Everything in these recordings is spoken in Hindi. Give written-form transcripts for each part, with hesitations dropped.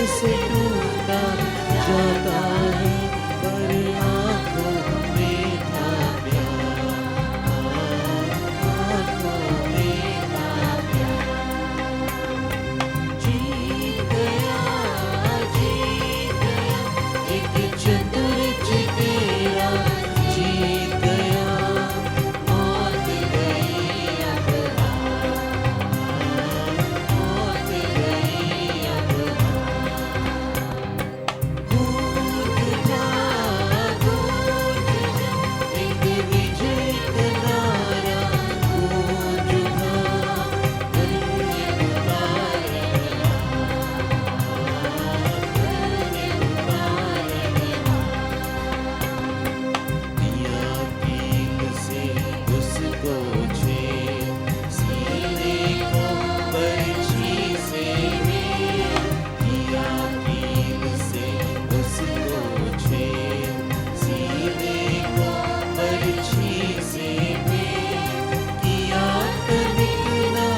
से टूटा जाता है, पर आँखों में था प्यार, आँखों में था प्यार। जीत गया एक चतुर चितेरा, जीत गया मौत गई अब हार, मौत गई अब हार। गूंज उठा एक विजय का नारा, गूंज उठा धन्य पुकारे दिया कील से उसको छेद, सीने को बरछी से मेल, दिया कील से उसको छेद, सीने को बरछी से मेल, किया तनिकना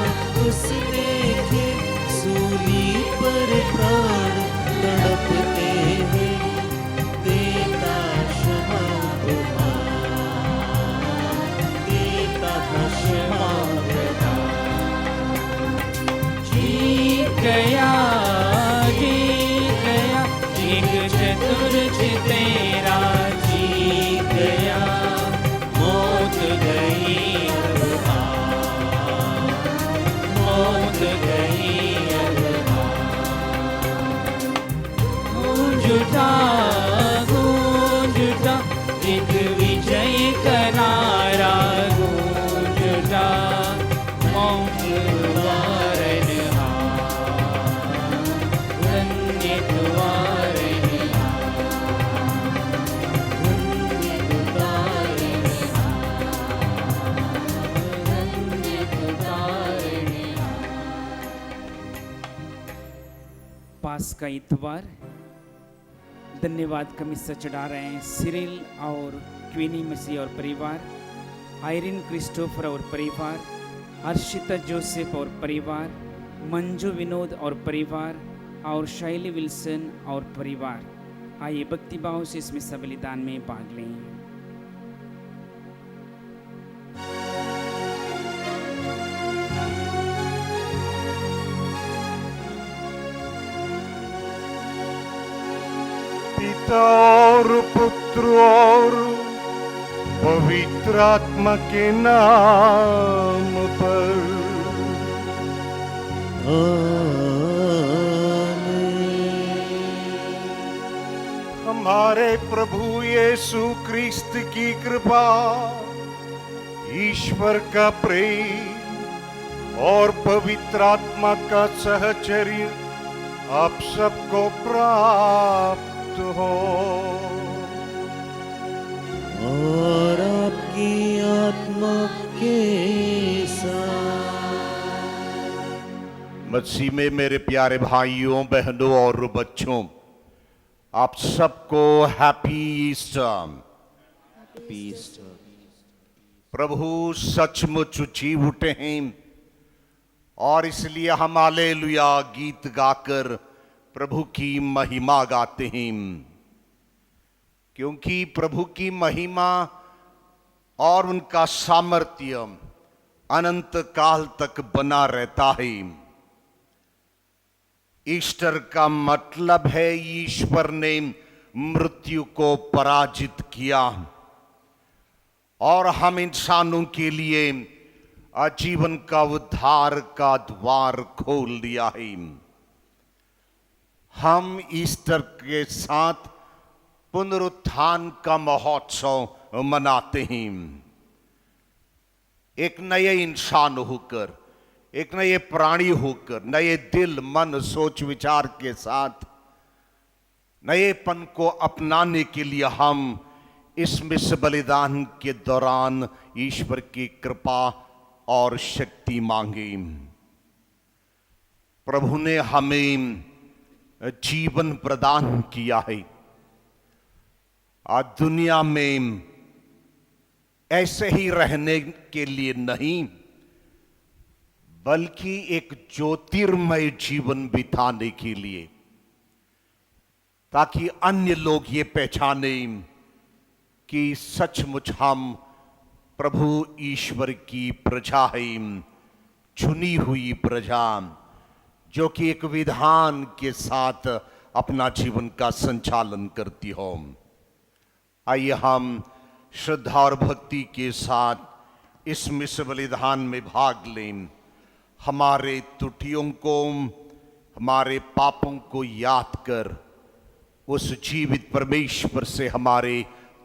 उसने खेल, सूली पर प्राण तड़पते हैं, देता क्षमा उपहार, देता क्षमा प्रदान। जीत गया एक चतुर चितेरा, जीत गया मौत गई अब हार, मौत गई अब हार। गूंज उठा एक विजय का नारा, गूंज उठा मौत वारणहार, धन्य वारणहार, धन्य वारणहार, धन्य वारणहार। पास का इतवार धन्यवाद का मिस्सा चढ़ा रहे हैं सिरिल और क्वीनी मसीह और परिवार, आयरिन क्रिस्टोफर और परिवार, हर्षिता जोसेफ और परिवार, मंजू विनोद और परिवार, और शैली विल्सन और परिवार। आइए भक्ति भाव से इस मिस्सा बलिदान में भाग लें। पिता और पुत्र और पवित्र आत्मा के नाम पर हमारे प्रभु यीशु क्रिस्त की कृपा, ईश्वर का प्रेम और पवित्र आत्मा का सहचर्य आप सबको प्राप्त हो, और आपकी आत्मा के साथ। मसीह में मेरे प्यारे भाइयों बहनों और बच्चों, आप सबको हैप्पी ईस्टर। प्रभु सचमुच जी उठे हैं और इसलिए हम हालेलुया गीत गाकर प्रभु की महिमा गाते हैं, क्योंकि प्रभु की महिमा और उनका सामर्थ्य अनंत काल तक बना रहता है। ईस्टर का मतलब है ईश्वर ने मृत्यु को पराजित किया और हम इंसानों के लिए आजीवन का उद्धार का द्वार खोल दिया है। हम ईस्टर के साथ पुनरुत्थान का महोत्सव मनाते हैं। एक नए इंसान होकर, एक नए प्राणी होकर, नए दिल मन सोच विचार के साथ नएपन को अपनाने के लिए हम इस मिस्र बलिदान के दौरान ईश्वर की कृपा और शक्ति मांगे। प्रभु ने हमें जीवन प्रदान किया है। आज दुनिया में ऐसे ही रहने के लिए नहीं, बल्कि एक ज्योतिर्मय जीवन बिताने के लिए। ताकि अन्य लोग ये पहचाने कि सचमुच हम प्रभु ईश्वर की प्रजा है, चुनी हुई प्रजा, जो कि एक विधान के साथ अपना जीवन का संचालन करती हो। आइए हम श्रद्धा और भक्ति के साथ इस मिश्र बलिदान में भाग लें। हमारे त्रुटियों को, हमारे पापों को याद कर उस जीवित परमेश्वर से हमारे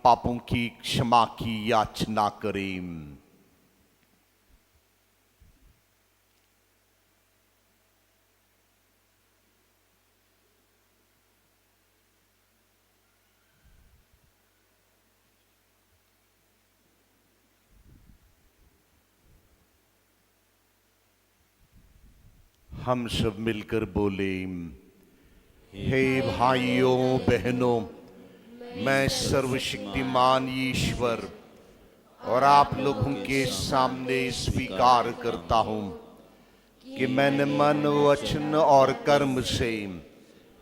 पापों की क्षमा की याचना करें। हम सब मिलकर बोले, हे भाइयों बहनों, मैं सर्वशक्तिमान ईश्वर और आप लोगों के सामने स्वीकार करता हूं कि मैंने मन, वचन और कर्म से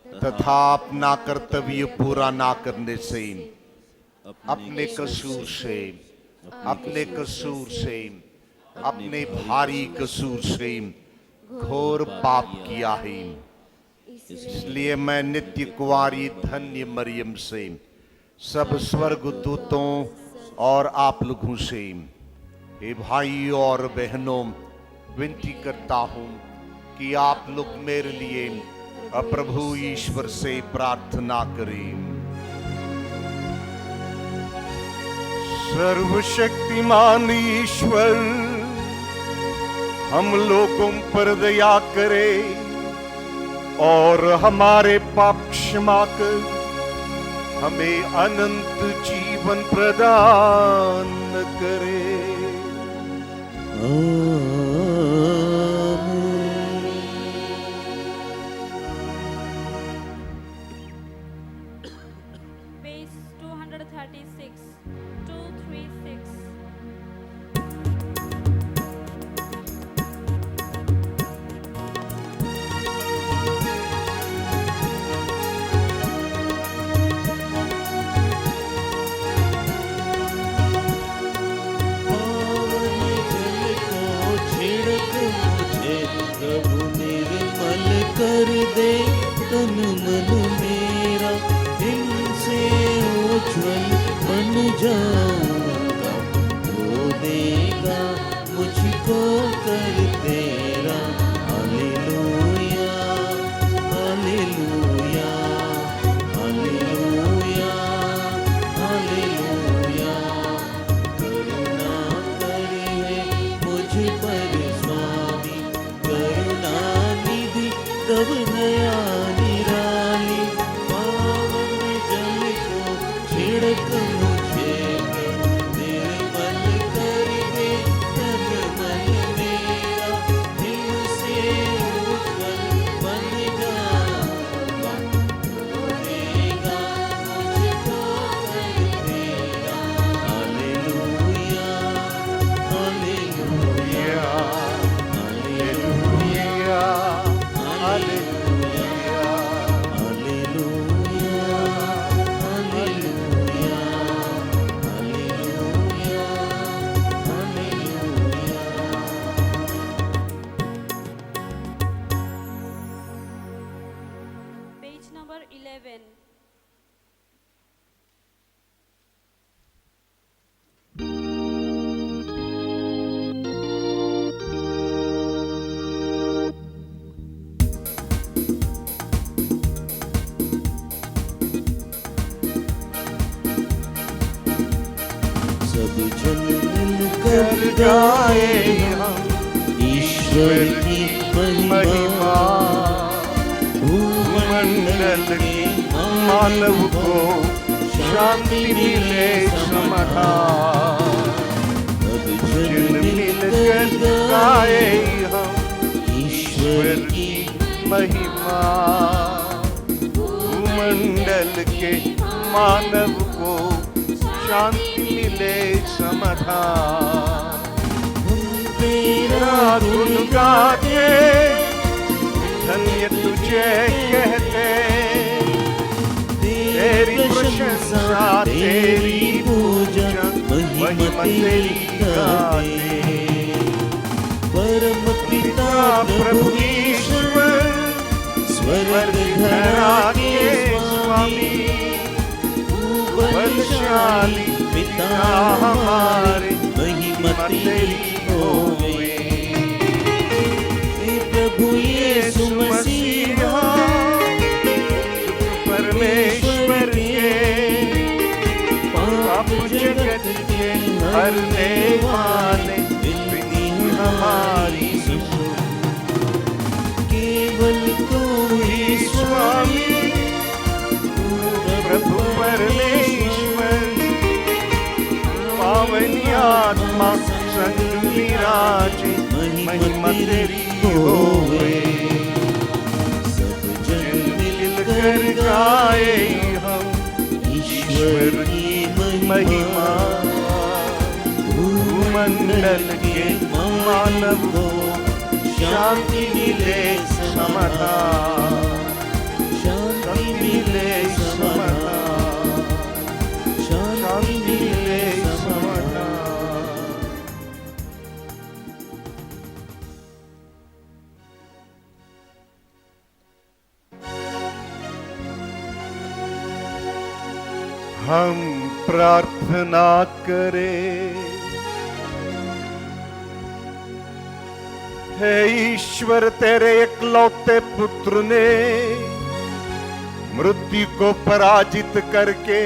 तथा अपना कर्तव्य पूरा ना करने से, अपने कसूर से, अपने भारी कसूर से घोर पाप किया है। इसलिए मैं नित्य कुंवारी धन्य मरियम से, सब स्वर्ग दूतों और आप लोगों से, हे भाइयों और बहनों, विनती करता हूं कि आप लोग मेरे लिए प्रभु ईश्वर से प्रार्थना करें। सर्वशक्तिमान ईश्वर हम लोगों पर दया करे और हमारे पाप क्षमा कर हमें अनंत जीवन प्रदान करे। Page 236, 236. प्रभु निर्मल कर दे तन मन मेरा, इनसे उज्ज्वल बन जाऊंगा, वो देगा मुझको कर तेरा। हालेलुया, हालेलुया, हालेलुया, हालेलुया। करुणा करे मुझ पर स्वामी, करुणा निधि तब नया निराली, पावन जल को छिड़क मुझे में, निर्मल कर दे तन मन मेरा, इनसे उज्ज्वल बन जाऊंगा, वो देगा मुझको कर तेरा। हालेलुया, हालेलुया, हालेलुया, हालेलुया, हालेलुया, हालेलुया, हालेलुया, हालेलुया। Page number 11. सब जन मिलकर गाए हम ईश्वर की महिमा, भूमंडल के मानव को शांति मिले समाधान। सब जन मिलकर गाए हम ईश्वर की महिमा, भूमंडल के मानव को शांति मिले समाधान। तेरा गुण गाते धन्य तुझे कहते, प्रशंसा तेरी पूजा महिमा तेरी गाते। परम पिता प्रभु ईश्वर स्वर्ग धरा के स्वामी, बलशाली पिता हमारे महिमा तेरी होवे। हे प्रभु यीशु मसीहा परमेश्वर के पाप जगत के हरने वाले विनती हमारी सुनो। केवल तू ही स्वामी प्रभु परमेश्वर पावनी आत्मा संग विराजे महिमा तेरी होवे। सब जन मिलकर गाए हम ईश्वर की महिमा। भूमंडल के मानव को शांति मिले समाधान, शांति मिले समाधान, शांति मिले समाधान। हम प्रार्थना करें। हे ईश्वर, तेरे एकलौते पुत्र ने मृत्यु को पराजित करके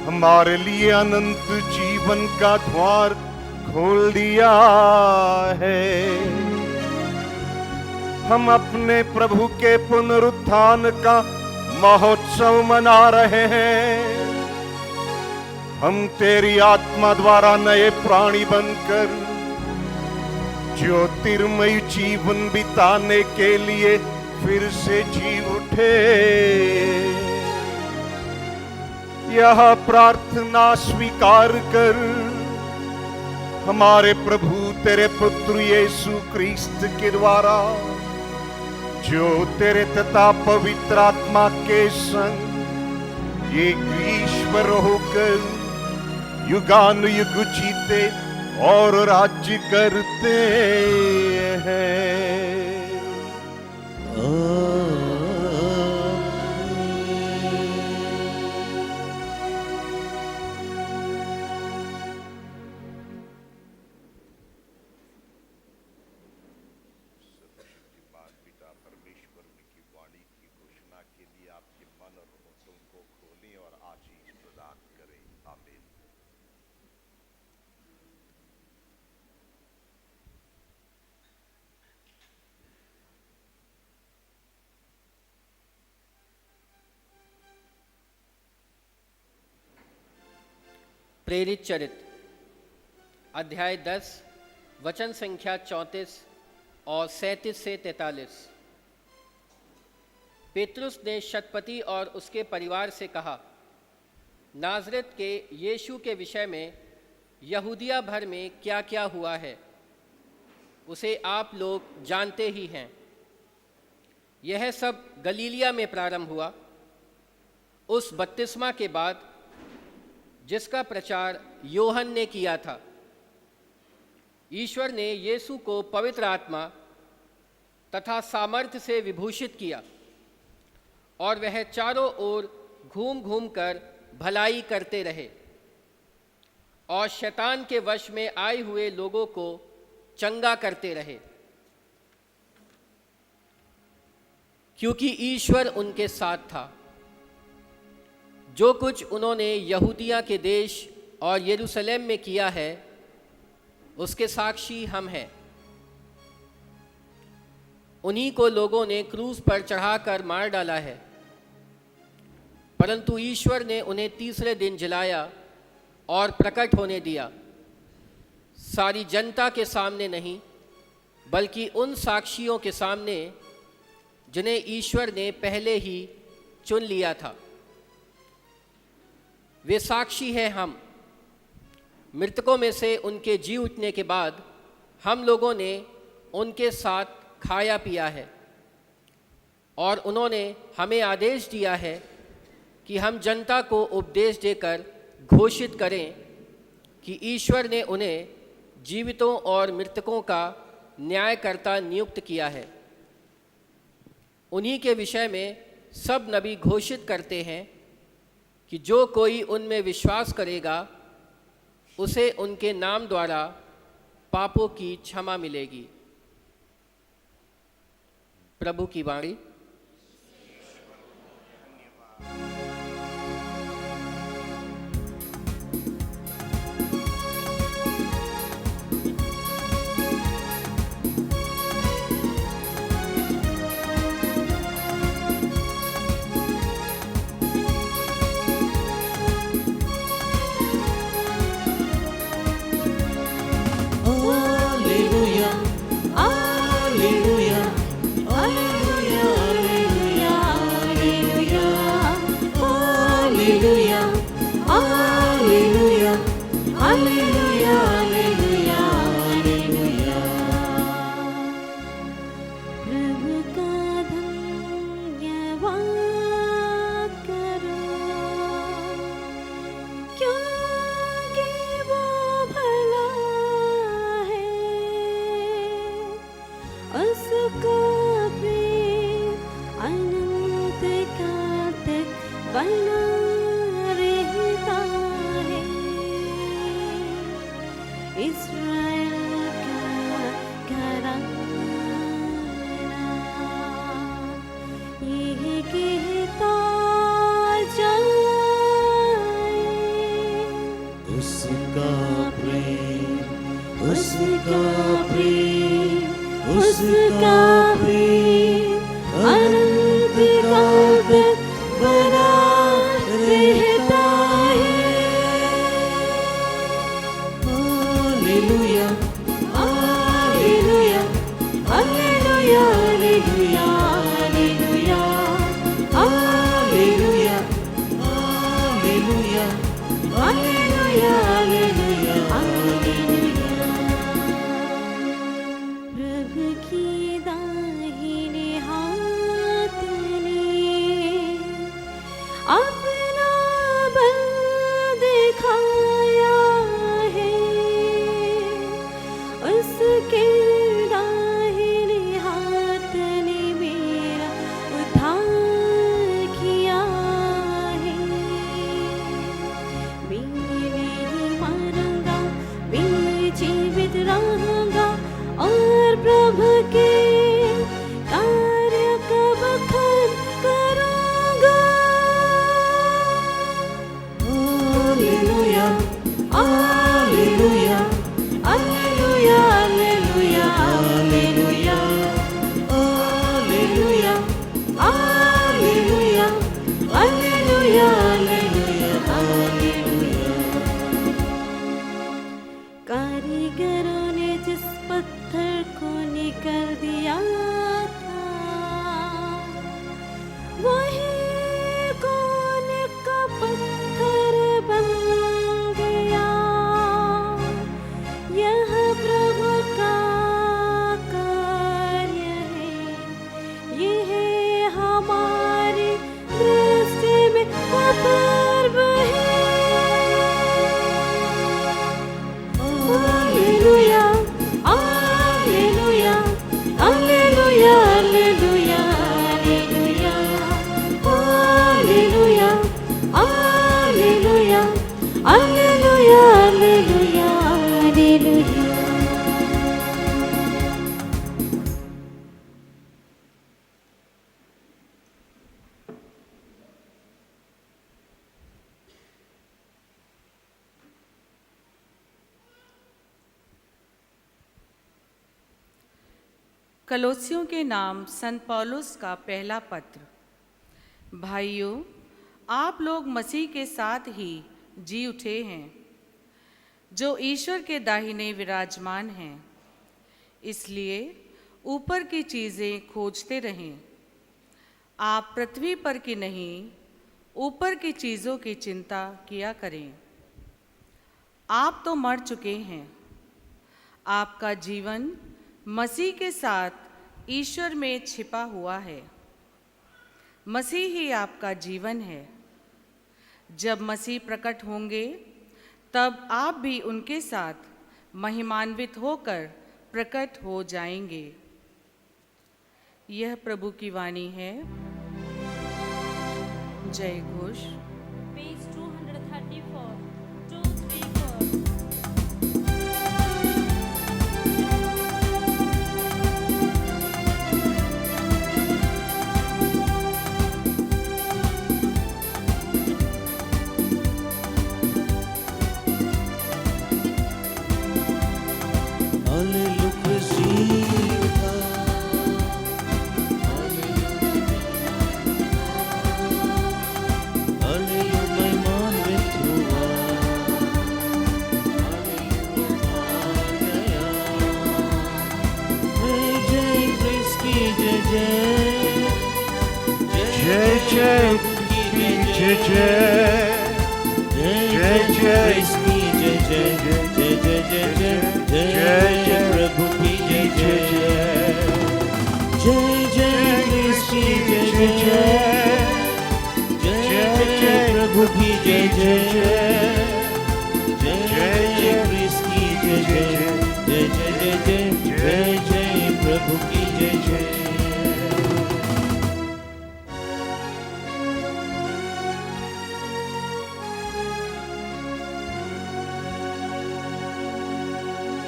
हमारे लिए अनंत जीवन का द्वार खोल दिया है। हम अपने प्रभु के पुनरुत्थान का महोत्सव मना रहे हैं। हम तेरी आत्मा द्वारा नए प्राणी बनकर ज्योतिर्मय जीवन बिताने के लिए फिर से जी उठे। यह प्रार्थना स्वीकार कर हमारे प्रभु तेरे पुत्र यीशु क्रिस्त के द्वारा, जो तेरे तथा पवित्र आत्मा के संग एक ईश्वर होकर युगान युग जीते और राज्य करते हैं। पिता परमेश्वर की वाणी की घोषणा के लिए आपके मन और होठों को खोलें और आशीष प्रदान करें। आमीन। प्रेरित चरित्र अध्याय 10 वचन संख्या 34 और 37 से 43। पेतरुस ने शतपति और उसके परिवार से कहा, नाज़रेत के यीशु के विषय में यहूदिया भर में क्या क्या हुआ है, उसे आप लोग जानते ही हैं। यह सब गलीलिया में प्रारंभ हुआ, उस बपतिस्मा के बाद जिसका प्रचार योहन ने किया था। ईश्वर ने यीशु को पवित्र आत्मा तथा सामर्थ्य से विभूषित किया और वह चारों ओर घूम घूम कर भलाई करते रहे और शैतान के वश में आए हुए लोगों को चंगा करते रहे, क्योंकि ईश्वर उनके साथ था। जो कुछ उन्होंने यहूदिया के देश और यरूशलेम में किया है, उसके साक्षी हम हैं। उन्हीं को लोगों ने क्रूस पर चढ़ाकर मार डाला है, परंतु ईश्वर ने उन्हें तीसरे दिन जिलाया और प्रकट होने दिया, सारी जनता के सामने नहीं, बल्कि उन साक्षियों के सामने जिन्हें ईश्वर ने पहले ही चुन लिया था। वे साक्षी हैं हम। मृतकों में से उनके जी उठने के बाद हम लोगों ने उनके साथ खाया पिया है और उन्होंने हमें आदेश दिया है कि हम जनता को उपदेश देकर घोषित करें कि ईश्वर ने उन्हें जीवितों और मृतकों का न्यायकर्ता नियुक्त किया है। उन्हीं के विषय में सब नबी घोषित करते हैं कि जो कोई उनमें विश्वास करेगा उसे उनके नाम द्वारा पापों की क्षमा मिलेगी। प्रभु की वाणी। Alleluia, alleluia, alleluia, alleluia, alleluia, alleluia, alleluia, alleluia, alleluia. प्रभु का धन्यवाद करो, क्योंकि वो भला है, उसका प्रेम अनंत काल तक बना रहता है। इस्राएल का घराना ये कहता जाए, उसका प्रेम, उसका प्रेम, उसका प्रेम अनंत काल तक बना रहता है। Alleluia, alleluia, alleluia, alleluia, alleluia, alleluia, alleluia, alleluia, alleluia, alleluia. प्रभु की दाहिने हाथ ने अपना बल दिखाया है, उसके दाहिने हाथ ने मेरा उद्धार किया है। मैं नहीं मरूंगा, मैं जीवित रहूंगा और प्रभु के कार्य का बखान करूंगा। Alleluia, alleluia, alleluia, alleluia, alleluia, alleluia, alleluia, alleluia, alleluia, alleluia. कारीगरों ने जिस पत्थर को निकाल दिया था, वही कोने का पत्थर बन गया। यह प्रभु का कार्य है, यह हमारी दृष्टि में अपूर्व है। Alleluia, alleluia, alleluia, alleluia, alleluia, alleluia, alleluia, alleluia, alleluia, alleluia. कलोसियों के नाम संत पौलुस का पहला पत्र। भाइयों, आप लोग मसीह के साथ ही जी उठे हैं, जो ईश्वर के दाहिने विराजमान हैं। इसलिए ऊपर की चीज़ें खोजते रहें। आप पृथ्वी पर की नहीं, ऊपर की चीज़ों की चिंता किया करें। आप तो मर चुके हैं, आपका जीवन मसीह के साथ ईश्वर में छिपा हुआ है। मसीह ही आपका जीवन है। जब मसीह प्रकट होंगे तब आप भी उनके साथ महिमान्वित होकर प्रकट हो जाएंगे। यह प्रभु की वाणी है। जय घोष। Page 234, 234.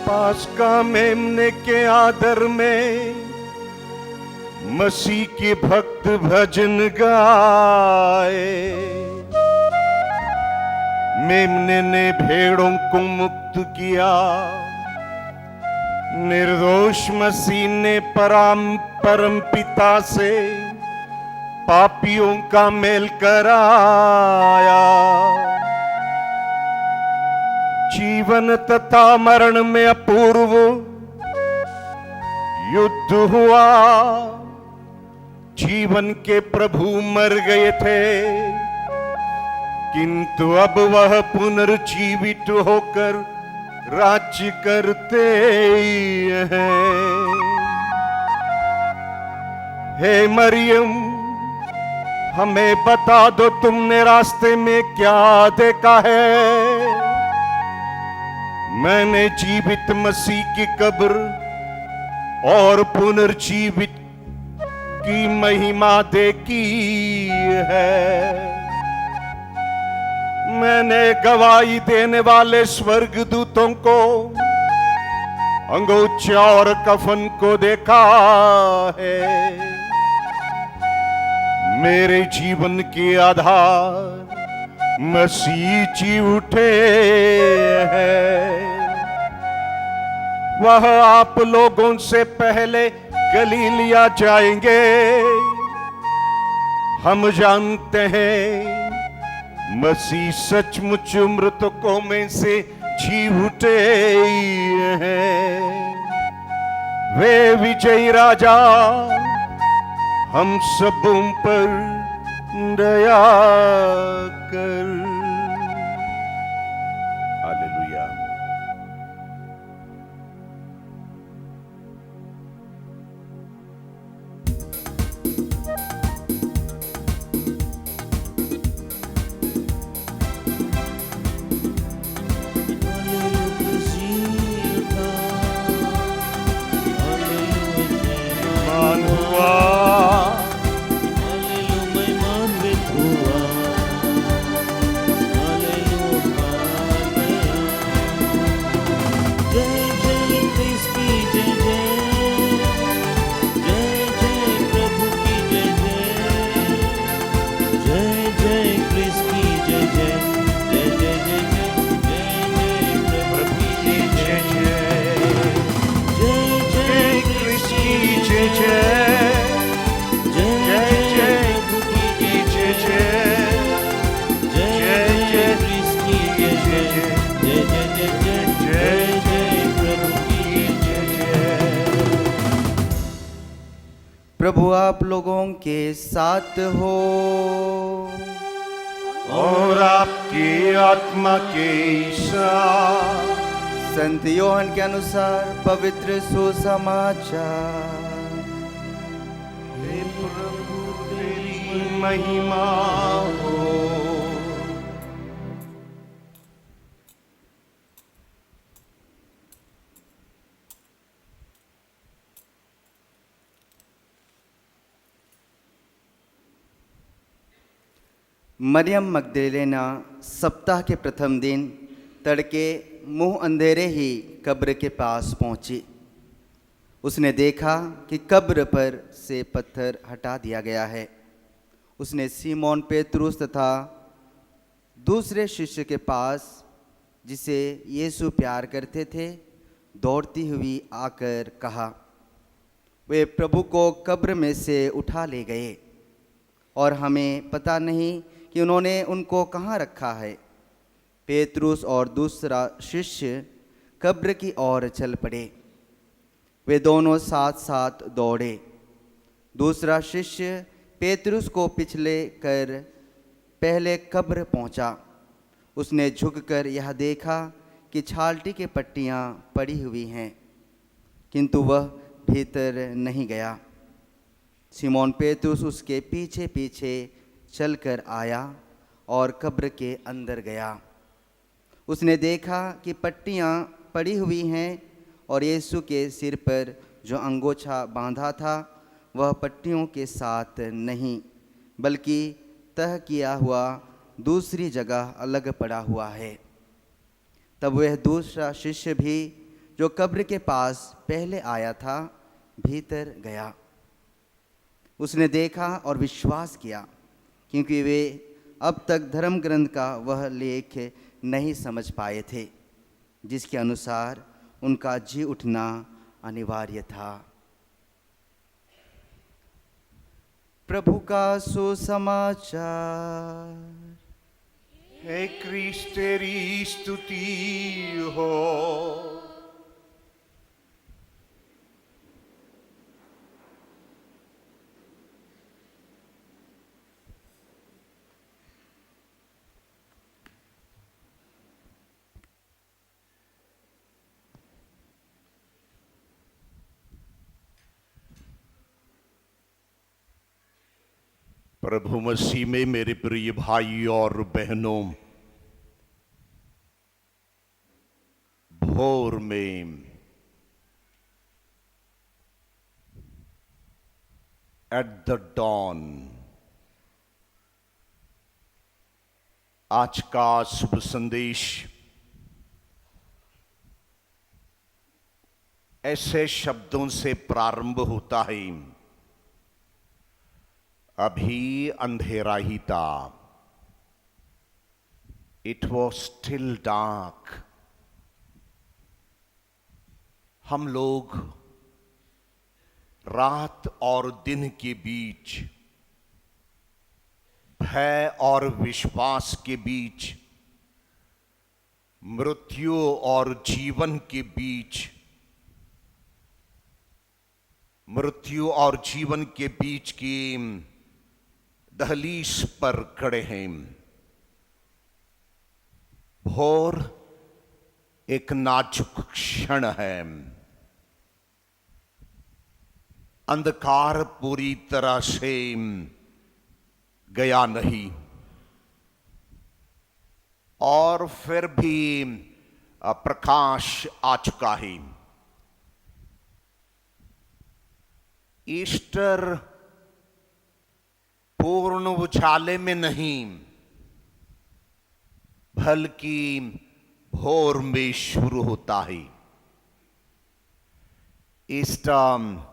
पास्का मेमने के आदर में मसीह के भक्त भजन गाए। मेमने ने भेड़ों को मुक्त किया, निर्दोष मसीह ने परम पिता से पापियों का मेल कराया। जीवन तथा मरण में अपूर्व युद्ध हुआ। जीवन के प्रभु मर गए थे, किंतु अब वह पुनर्जीवित होकर राज्य करते हैं। हे मरियम, हमें बता दो तुमने रास्ते में क्या देखा है। मैंने जीवित मसीह की कब्र और पुनर्जीवित की महिमा देखी है। मैंने गवाही देने वाले स्वर्गदूतों को, अंगोछा और कफन को देखा है। मेरे जीवन के आधार मसीह जी उठे हैं। वह आप लोगों से पहले गलीलिया जाएंगे। हम जानते हैं मसीह सचमुच मृतकों में से जी उठे हैं। वे विजयी राजा हम सबों पर दया कर। हालेलुया। प्रभु आप लोगों के साथ हो और आपकी आत्मा के साथ। संत योहन के अनुसार पवित्र सुसमाचार। हे प्रभु तेरी महिमा हो। मरियम मगदलेना सप्ताह के प्रथम दिन तड़के मुंह अंधेरे ही कब्र के पास पहुंची। उसने देखा कि कब्र पर से पत्थर हटा दिया गया है। उसने सीमोन पेतरुस तथा दूसरे शिष्य के पास, जिसे यीशु प्यार करते थे, दौड़ती हुई आकर कहा, वे प्रभु को कब्र में से उठा ले गए और हमें पता नहीं कि उन्होंने उनको कहाँ रखा है। पेतरुस और दूसरा शिष्य कब्र की ओर चल पड़े। वे दोनों साथ साथ दौड़े। दूसरा शिष्य पेतरुस को पिछले कर पहले कब्र पहुंचा। उसने झुककर यह देखा कि छालटी की पट्टियां पड़ी हुई हैं, किंतु वह भीतर नहीं गया। सिमोन पेतरुस उसके पीछे पीछे चलकर आया और कब्र के अंदर गया। उसने देखा कि पट्टियां पड़ी हुई हैं और यीशु के सिर पर जो अंगोछा बांधा था वह पट्टियों के साथ नहीं, बल्कि तह किया हुआ दूसरी जगह अलग पड़ा हुआ है। तब वह दूसरा शिष्य भी, जो कब्र के पास पहले आया था, भीतर गया। उसने देखा और विश्वास किया, क्योंकि वे अब तक धर्म ग्रंथ का वह लेख नहीं समझ पाए थे जिसके अनुसार उनका जी उठना अनिवार्य था। प्रभु का सुसमाचार। हे क्रिस्त तेरी स्तुति हो। प्रभु मसीह में मेरे प्रिय भाई और बहनों, भोर में एट द डॉन आज का शुभ संदेश ऐसे शब्दों से प्रारंभ होता है, अभी अंधेरा ही था। It was still dark. हम लोग रात और दिन के बीच, भय और विश्वास के बीच, मृत्यु और जीवन के बीच, मृत्यु और जीवन के बीच की दहलीज पर खड़े हैं। भोर एक नाजुक क्षण है। अंधकार पूरी तरह से गया नहीं, और फिर भी प्रकाश आ चुका है। ईस्टर पूर्ण उजाले में नहीं, बल्कि भोर में शुरू होता है। Easter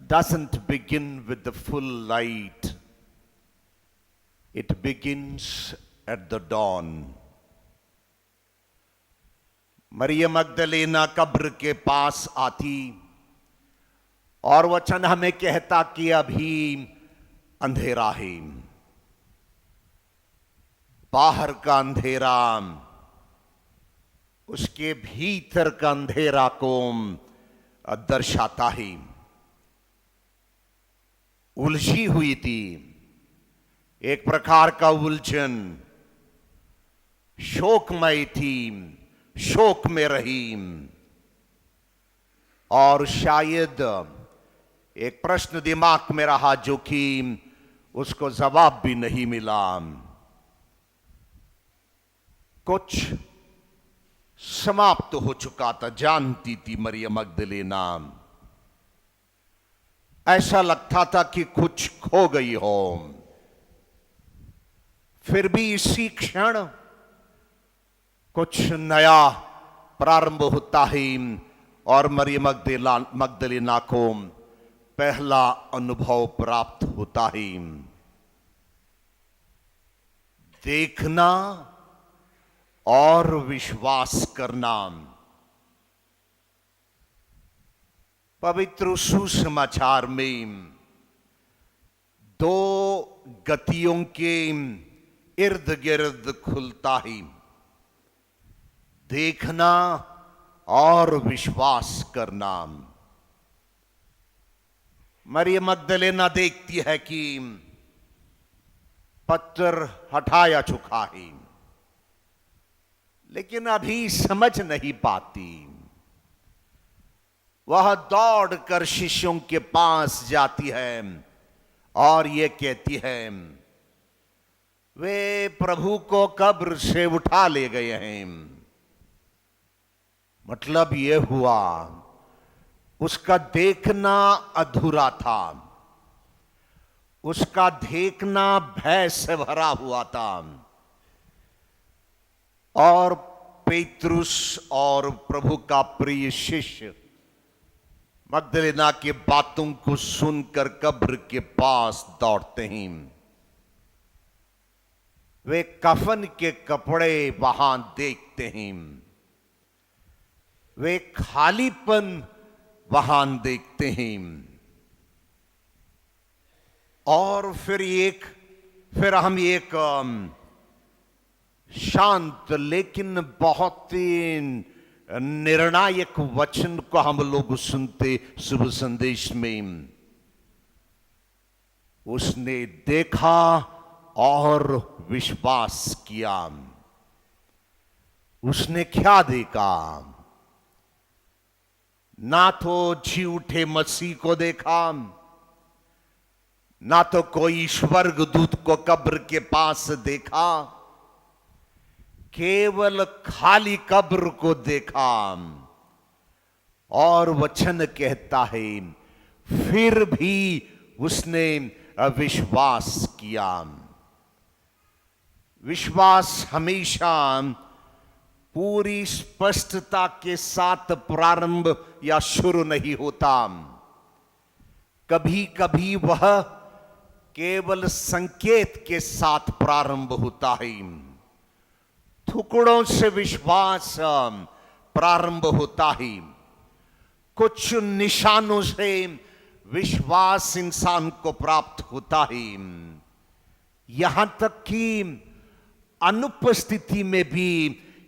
doesn't begin with the full light. It begins at the dawn. मरियम मगदलेना कब्र के पास आती और वचन हमें कहता कि अभी अंधेरा है। बाहर का अंधेरा उसके भीतर का अंधेरा को दर्शाता है। उलझी हुई थी, एक प्रकार का उलझन, शोकमय थी, शोक में रही, और शायद एक प्रश्न दिमाग में रहा जो कि उसको जवाब भी नहीं मिला। कुछ समाप्त हो चुका था, जानती थी मरियम मगदलेना। ऐसा लगता था कि कुछ खो गई हो। फिर भी इसी क्षण कुछ नया प्रारंभ होता है और मरियम मगदलीना को पहला अनुभव प्राप्त होता है। देखना और विश्वास करना। पवित्र सुसमाचार में दो गतियों के इर्द गिर्द खुलता है, देखना और विश्वास करना। मरियम मगदलेना देखती है कि पत्थर हटाया चुका है, लेकिन अभी समझ नहीं पाती। वह दौड़कर शिष्यों के पास जाती है और ये कहती है, वे प्रभु को कब्र से उठा ले गए हैं। मतलब ये हुआ उसका देखना अधूरा था, उसका देखना भय से भरा हुआ था। और पेतरुस और प्रभु का प्रिय शिष्य मगदलेना की बातों को सुनकर कब्र के पास दौड़ते हैं। वे कफन के कपड़े वहां देखते हैं, वे खालीपन वहां देखते हैं। और फिर हम एक शांत लेकिन बहुत ही निर्णायक वचन को हम लोग सुनते शुभ संदेश में। उसने देखा और विश्वास किया। उसने क्या देखा? ना तो जी उठे मसीह को देखा, ना तो कोई स्वर्गदूत को कब्र के पास देखा, केवल खाली कब्र को देखा। और वचन कहता है फिर भी उसने अविश्वास किया। विश्वास हमेशा पूरी स्पष्टता के साथ प्रारंभ या शुरू नहीं होता। कभी कभी वह केवल संकेत के साथ प्रारंभ होता है। टुकड़ों से विश्वास प्रारंभ होता है। कुछ निशानों से विश्वास इंसान को प्राप्त होता है। यहां तक कि अनुपस्थिति में भी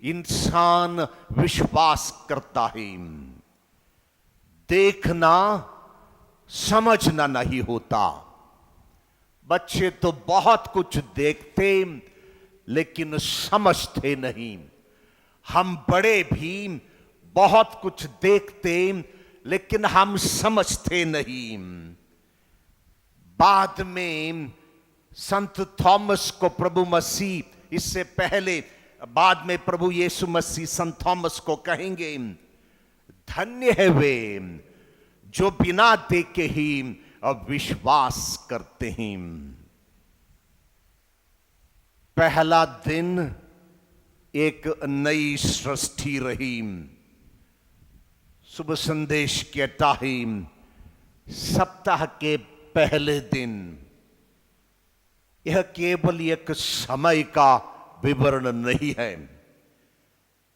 इंसान विश्वास करता है। देखना समझना नहीं होता। बच्चे तो बहुत कुछ देखते लेकिन समझते नहीं। हम बड़े भी बहुत कुछ देखते लेकिन हम समझते नहीं। बाद में संत थॉमस को प्रभु मसीह, इससे पहले बाद में प्रभु यीशु मसीह संत थॉमस को कहेंगे, धन्य है वे जो बिना देखे ही विश्वास करते हैं। पहला दिन एक नई सृष्टि रही। शुभ संदेश कहता है सप्ताह के पहले दिन। यह केवल एक समय का विवरण नहीं है,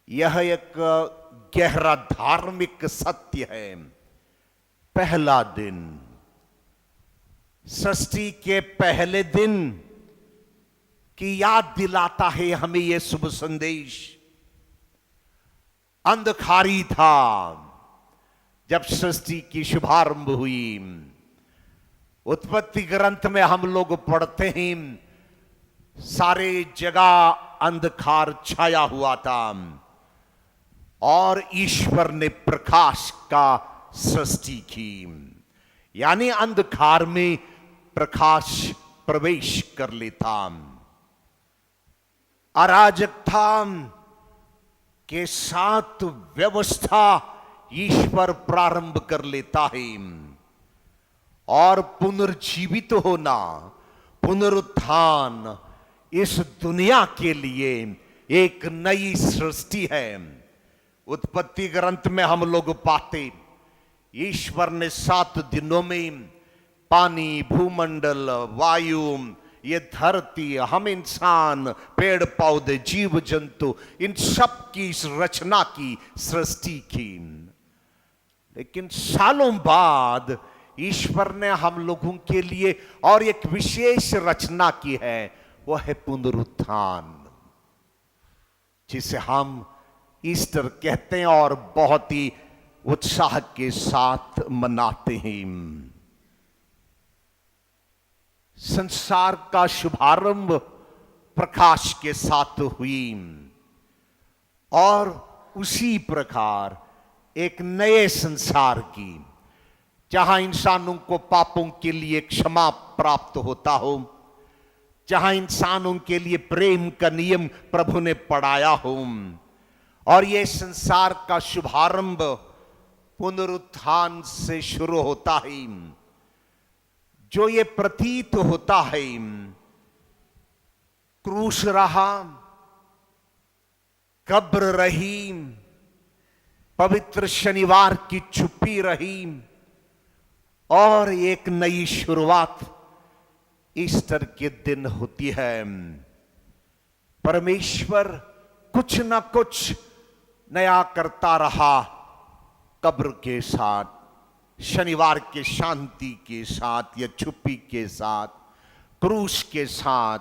यह एक गहरा धार्मिक सत्य है। पहला दिन, सृष्टि के पहले दिन की याद दिलाता है हमें यह शुभ संदेश। अंधकारी था जब सृष्टि की शुभारंभ हुई। उत्पत्ति ग्रंथ में हम लोग पढ़ते हैं सारे जगह अंधकार छाया हुआ था और ईश्वर ने प्रकाश का सृष्टि की। यानी अंधकार में प्रकाश प्रवेश कर लेता। अराजकता के साथ व्यवस्था ईश्वर प्रारंभ कर लेता है और पुनर्जीवित होना, पुनरुत्थान इस दुनिया के लिए एक नई सृष्टि है। उत्पत्ति ग्रंथ में हम लोग पाते ईश्वर ने 7 दिनों में पानी, भूमंडल, वायु, ये धरती, हम इंसान, पेड़ पौधे, जीव जंतु, इन सब की इस रचना की, सृष्टि की। लेकिन सालों बाद ईश्वर ने हम लोगों के लिए और एक विशेष रचना की है, वो है पुनरुत्थान, जिसे हम ईस्टर कहते हैं और बहुत ही उत्साह के साथ मनाते हैं। संसार का शुभारंभ प्रकाश के साथ हुई और उसी प्रकार एक नए संसार की, जहां इंसानों को पापों के लिए क्षमा प्राप्त होता हो, जहां इंसानों के लिए प्रेम का नियम प्रभु ने पढ़ाया हो, और ये संसार का शुभारंभ पुनरुत्थान से शुरू होता है। जो ये प्रतीत होता है, क्रूस रहा, कब्र रही, पवित्र शनिवार की छुट्टी रही और एक नई शुरुआत ईस्टर के दिन होती है। परमेश्वर कुछ ना कुछ नया करता रहा, कब्र के साथ, शनिवार के शांति के साथ या छुट्टी के साथ, क्रूस के साथ,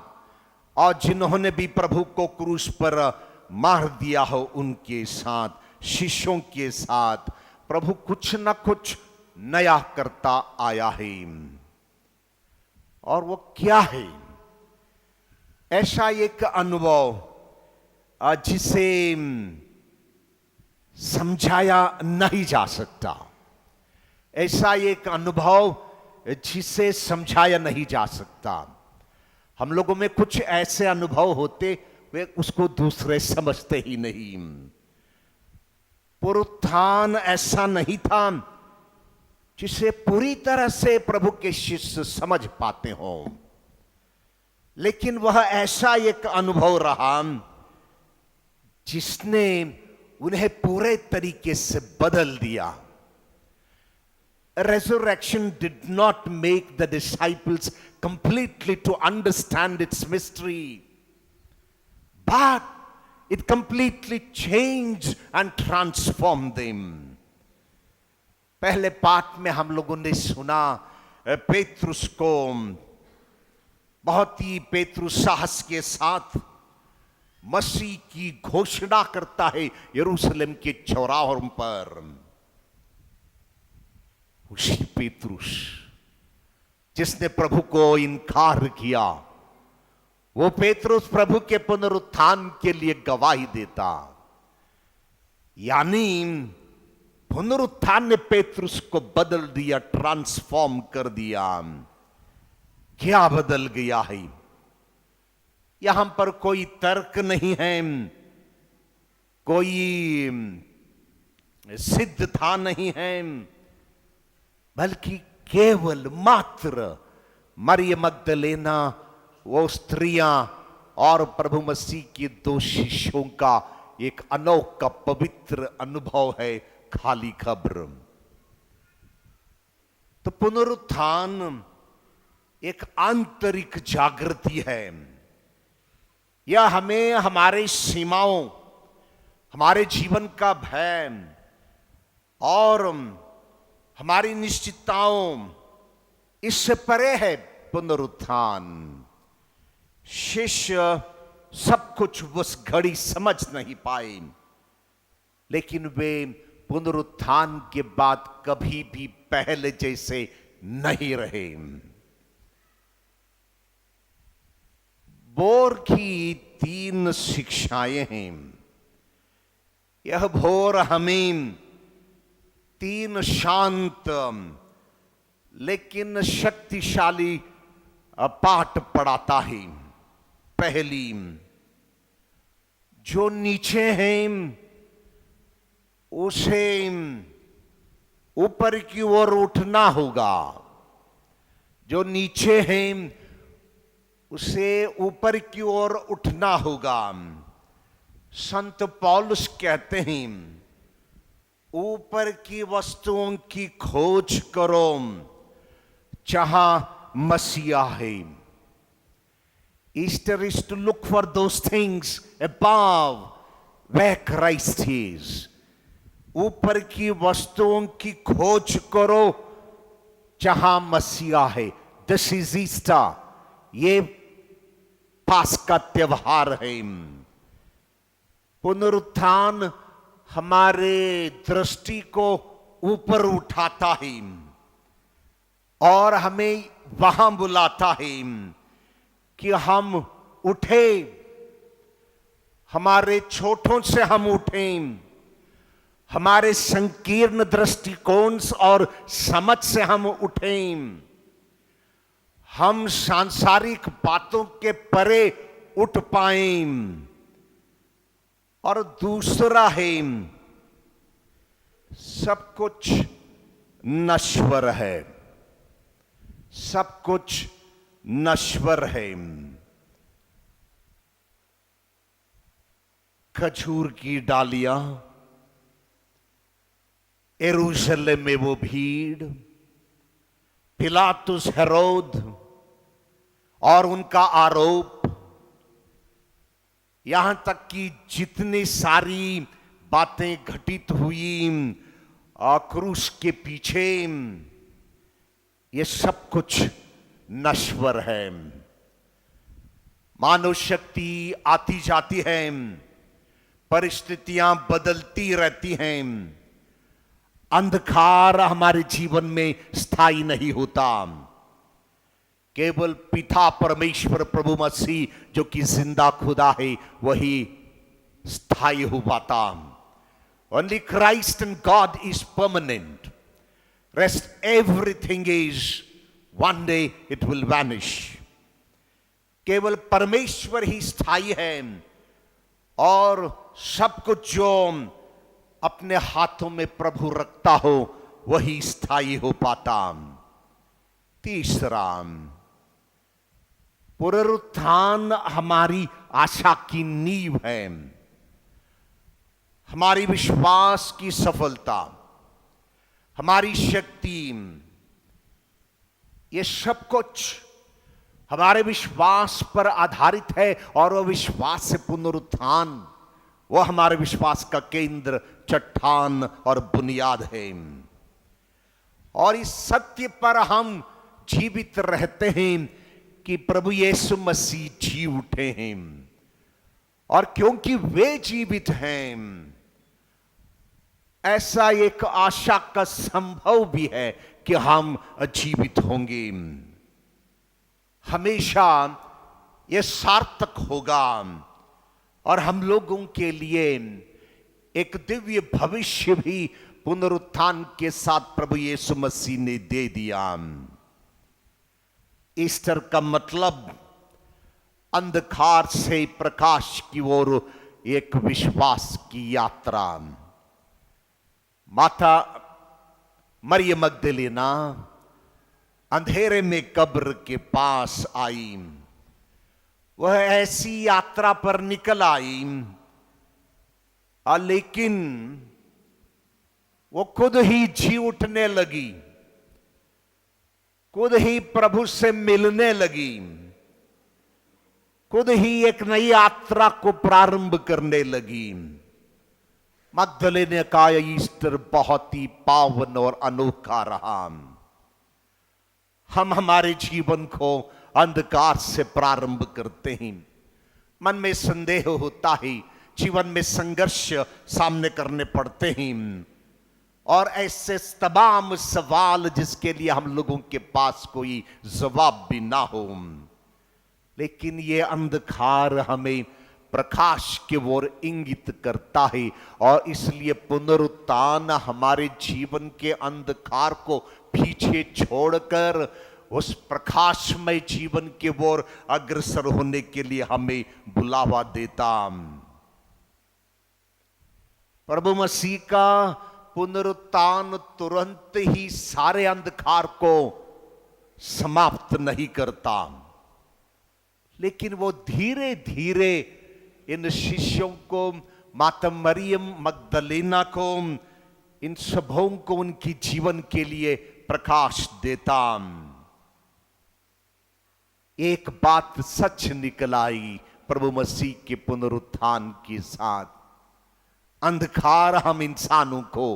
और जिन्होंने भी प्रभु को क्रूस पर मार दिया हो उनके साथ, शिष्यों के साथ प्रभु कुछ ना कुछ नया करता आया है। और वो क्या है? ऐसा एक अनुभव जिसे समझाया नहीं जा सकता, ऐसा एक अनुभव जिसे समझाया नहीं जा सकता। हम लोगों में कुछ ऐसे अनुभव होते, वे उसको दूसरे समझते ही नहीं। पुनरुत्थान ऐसा नहीं था जिसे पूरी तरह से प्रभु के शिष्य समझ पाते हो, लेकिन वह ऐसा एक अनुभव रहा जिसने उन्हें पूरे तरीके से बदल दिया। Resurrection did not make the disciples completely to understand its mystery, but it completely changed and transformed them. पहले पाठ में हम लोगों ने सुना पेतरुस को, बहुत ही पेतरुस साहस के साथ मसीह की घोषणा करता है यरूशलेम के चौराहों पर। उसी पेतरुस जिसने प्रभु को इनकार किया, वो पेतरुस प्रभु के पुनरुत्थान के लिए गवाही देता। यानी पुनरुत्थान ने पेतरुस को बदल दिया, ट्रांसफॉर्म कर दिया। क्या बदल गया है? यहां पर कोई तर्क नहीं है, कोई सिद्धता नहीं है, बल्कि केवल मात्र मरियम मगदलेना, वो स्त्रियां और प्रभु मसीह के 2 शिष्यों का एक अनोखा पवित्र अनुभव है, खाली खबर। तो पुनरुत्थान एक आंतरिक जागृति है। यह हमें हमारे सीमाओं, हमारे जीवन का भय और हमारी निश्चितताओं, इससे परे है पुनरुत्थान। शिष्य सब कुछ उस घड़ी समझ नहीं पाए, लेकिन वे पुनरुत्थान के बाद कभी भी पहले जैसे नहीं रहे। भोर की 3 शिक्षाएं हैं। यह भोर हमें 3 शांत लेकिन शक्तिशाली पाठ पढ़ाता है। पहली, जो नीचे हैं उसे ऊपर की ओर उठना होगा। जो नीचे हैं उसे ऊपर की ओर उठना होगा। संत पौलुस कहते हैं, ऊपर की वस्तुओं की खोज करो जहां मसीहा है। Easter is to look for those things above where Christ is. ऊपर की वस्तुओं की खोज करो जहां मसीहा है। दिस इज ईस्टर, ये पास का त्योहार है। पुनरुत्थान हमारे दृष्टि को ऊपर उठाता है और हमें वहां बुलाता है कि हम उठे, हमारे छोटों से हम उठें, हमारे संकीर्ण दृष्टिकोण और समझ से हम उठें, हम सांसारिक बातों के परे उठ पाएं। और दूसरा है, सब कुछ नश्वर है, सब कुछ नश्वर है। खजूर की डालियां, यरूशलेम में वो भीड़, पिलातुस, हेरोद और उनका आरोप, यहां तक कि जितनी सारी बातें घटित हुई क्रूस के पीछे, ये सब कुछ नश्वर है। मानव शक्ति आती जाती है, परिस्थितियां बदलती रहती हैं, अंधकार हमारे जीवन में स्थायी नहीं होता। केवल पिता परमेश्वर प्रभु मसीह जो कि जिंदा खुदा है वही स्थायी हो पाता। Only Christ and God is permanent. Rest everything is one day it will vanish. केवल परमेश्वर ही स्थायी है और सब कुछ जो अपने हाथों में प्रभु रखता हो वही स्थायी हो पाता। तीसरा, पुनरुत्थान हमारी आशा की नींव है, हमारी विश्वास की सफलता, हमारी शक्ति, ये सब कुछ हमारे विश्वास पर आधारित है। और वह विश्वास से पुनरुत्थान, वह हमारे विश्वास का केंद्र, चट्टान और बुनियाद है। और इस सत्य पर हम जीवित रहते हैं कि प्रभु यीशु मसीह जी उठे हैं। और क्योंकि वे जीवित हैं, ऐसा एक आशा का संभव भी है कि हम जीवित होंगे। हमेशा यह सार्थक होगा और हम लोगों के लिए एक दिव्य भविष्य भी पुनरुत्थान के साथ प्रभु यीशु मसीह ने दे दिया। ईस्टर का मतलब अंधकार से प्रकाश की ओर एक विश्वास की यात्रा। माता मरियम मगदलीना अंधेरे में कब्र के पास आई। वह ऐसी यात्रा पर निकल आई, लेकिन वो खुद ही जी उठने लगी, खुद ही प्रभु से मिलने लगी, खुद ही एक नई यात्रा को प्रारंभ करने लगी। मगदलीना का ईस्टर बहुत ही पावन और अनोखा रहा। हम हमारे जीवन को अंधकार से प्रारंभ करते हैं, मन में संदेह होता है, जीवन में संघर्ष सामने करने पड़ते हैं और ऐसे तमाम सवाल जिसके लिए हम लोगों के पास कोई जवाब भी ना हो। लेकिन ये अंधकार हमें प्रकाश की ओर इंगित करता है और इसलिए पुनरुत्थान हमारे जीवन के अंधकार को पीछे छोड़कर उस प्रकाशमय जीवन की ओर अग्रसर होने के लिए हमें बुलावा देता। प्रभु मसीह का पुनरुत्थान तुरंत ही सारे अंधकार को समाप्त नहीं करता। लेकिन वो धीरे धीरे इन शिष्यों को, माता मरियम मगदलेना को, इन सबों को उनकी जीवन के लिए प्रकाश देता। एक बात सच निकल आई प्रभु मसीह के पुनरुत्थान के साथ, अंधकार हम इंसानों को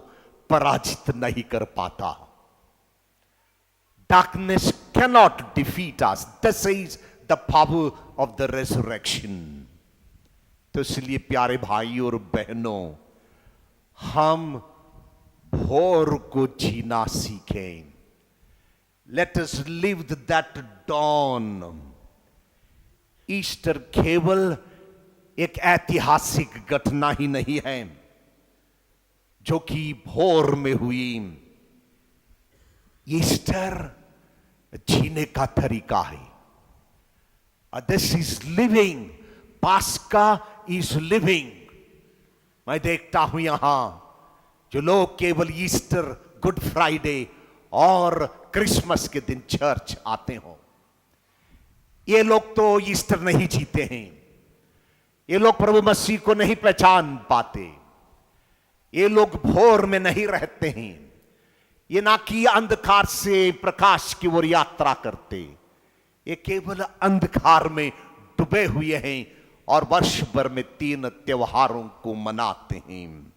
पराजित नहीं कर पाता। Darkness cannot defeat us. This is the power of the resurrection. तो इसलिए प्यारे भाइयों और बहनों, हम भोर को जीना सीखें। Let us live that dawn. Easter केवल एक ऐतिहासिक घटना ही नहीं है जो कि भोर में हुई। ईस्टर जीने का तरीका है। This is living, Pascha is living. मैं देखता हूं यहां जो लोग केवल ईस्टर, गुड फ्राइडे और क्रिसमस के दिन चर्च आते हो, ये लोग तो ईस्टर नहीं जीते हैं। ये लोग प्रभु मसीह को नहीं पहचान पाते। ये लोग भोर में नहीं रहते हैं। ये ना कि अंधकार से प्रकाश की ओर यात्रा करते, ये केवल अंधकार में डूबे हुए हैं और वर्ष भर में 3 त्योहारों को मनाते हैं।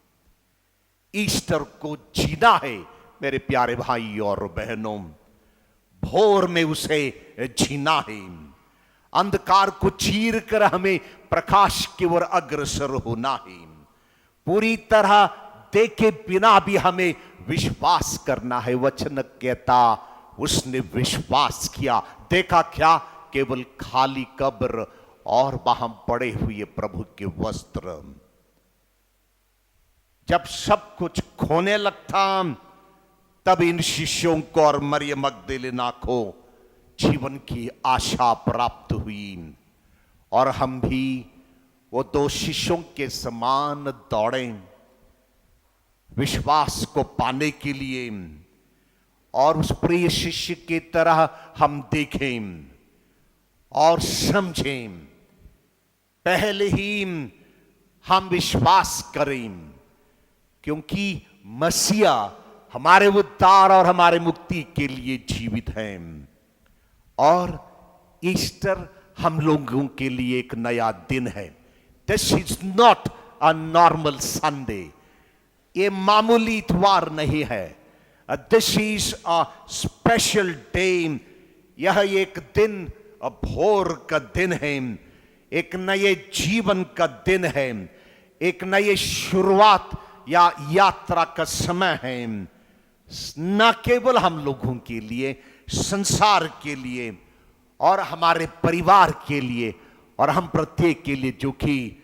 ईस्टर को जीना है मेरे प्यारे भाई और बहनों, भोर में उसे जीना है। अंधकार को चीर कर हमें प्रकाश की ओर अग्रसर होना है। पूरी तरह देखे बिना भी हमें विश्वास करना है। वचन कहता उसने विश्वास किया, देखा क्या? केवल खाली कब्र और वहां पड़े हुए प्रभु के वस्त्र। जब सब कुछ खोने लगता, तब इन शिष्यों को और मरियम मगदलेना को जीवन की आशा प्राप्त हुई। और हम भी वो 2 शिष्यों के समान दौड़े विश्वास को पाने के लिए, और उस प्रिय शिष्य की तरह हम देखें और समझें। पहले ही हम विश्वास करें, क्योंकि मसीहा हमारे उद्धार और हमारे मुक्ति के लिए जीवित हैं। और ईस्टर हम लोगों के लिए एक नया दिन है। This is not a normal Sunday. ये मामूली इतवार नहीं है। This is a special day. यह एक दिन, भोर का दिन है, एक नए जीवन का दिन है, एक नई शुरुआत या यात्रा का समय है। न केवल हम लोगों के लिए, संसार के लिए और हमारे परिवार के लिए और हम प्रत्येक के लिए, जो कि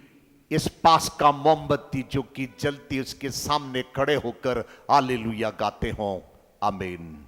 इस पास का मोमबत्ती जो कि जलती उसके सामने खड़े होकर हालेलुया गाते हों। आमीन।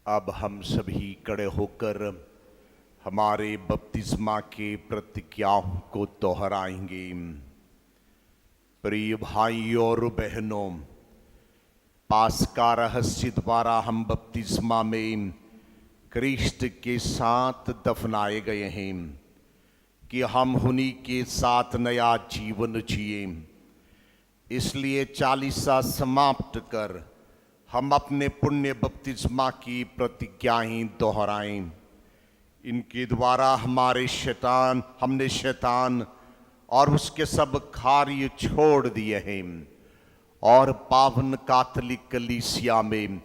अब हम सभी खड़े होकर हमारे बपतिस्मा के प्रतिज्ञाओं को दोहराएंगे। प्रिय भाइयों और बहनों, पास्का रहस्य द्वारा हम बपतिस्मा में क्रिस्ट के साथ दफनाए गए हैं कि हम उन्हीं के साथ नया जीवन जिए। इसलिए चालीसा समाप्त कर हम अपने पुण्य बपतिस्मा की प्रतिज्ञाएं दोहराएं। इनके द्वारा हमने शैतान और उसके सब कार्य छोड़ दिए हैं और पावन कैथोलिक कलीसिया में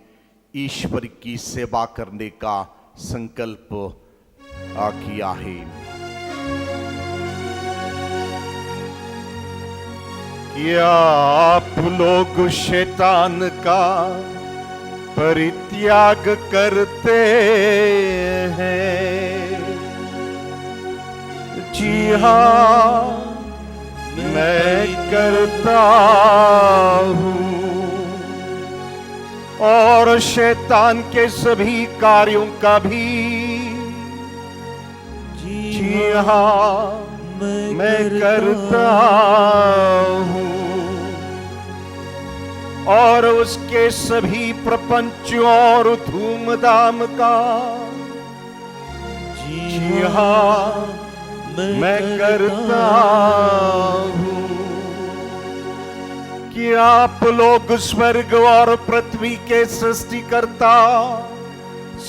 ईश्वर की सेवा करने का संकल्प किया है। क्या आप लोग शैतान का परित्याग करते हैं? जी हाँ, मैं करता हूँ, और शैतान के सभी कार्यों का भी जी हाँ मैं करता हूँ, और उसके सभी प्रपंचों और धूमधाम का जी हाँ मैं करता हूँ। कि आप लोग स्वर्ग और पृथ्वी के सृष्टिकर्ता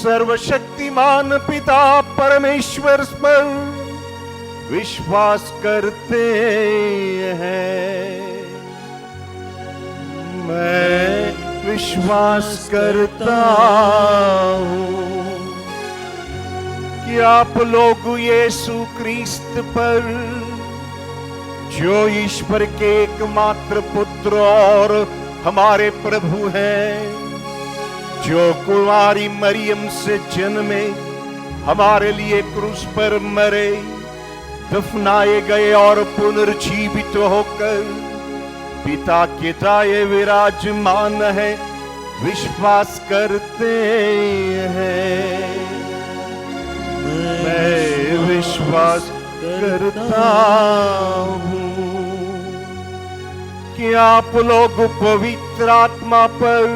सर्वशक्तिमान पिता परमेश्वर पर विश्वास करते हैं? मैं विश्वास करता हूँ कि आप लोग यीशु क्रिस्त पर, जो ईश्वर के एकमात्र पुत्र और हमारे प्रभु हैं, जो कुंवारी मरियम से जन्मे, हमारे लिए क्रूस पर मरे, दफनाए गए और पुनर्जीवित होकर पिता के दाएं विराजमान है, विश्वास करते हैं। मैं विश्वास करता हूँ कि आप लोग पवित्र आत्मा पर,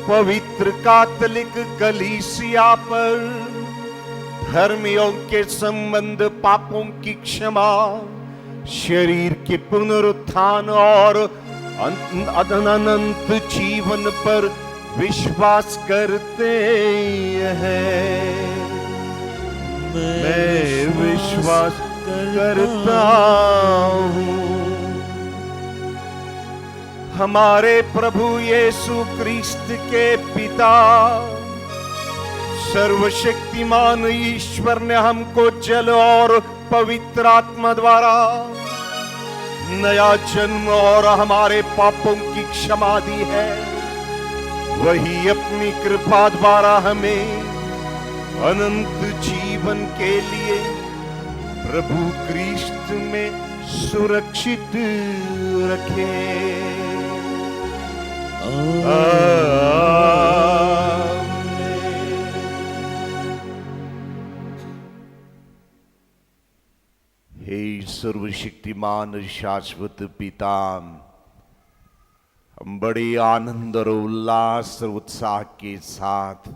पवित्र कैथोलिक कलीसिया पर, धर्मियों के संबंध, पापों की क्षमा, शरीर के पुनरुत्थान और अनंत जीवन पर विश्वास करते हैं। मैं विश्वास करता हूँ हमारे प्रभु यीशु क्रिस्त के पिता सर्वशक्तिमान ईश्वर ने हमको जल और पवित्र आत्मा द्वारा नया जन्म और हमारे पापों की क्षमा दी है। वही अपनी कृपा द्वारा हमें अनंत जीवन के लिए प्रभु क्रिस्त में सुरक्षित रखे। हे सर्वशक्तिमान शाश्वत पिता, हम बड़े आनंद और उल्लास और उत्साह के साथ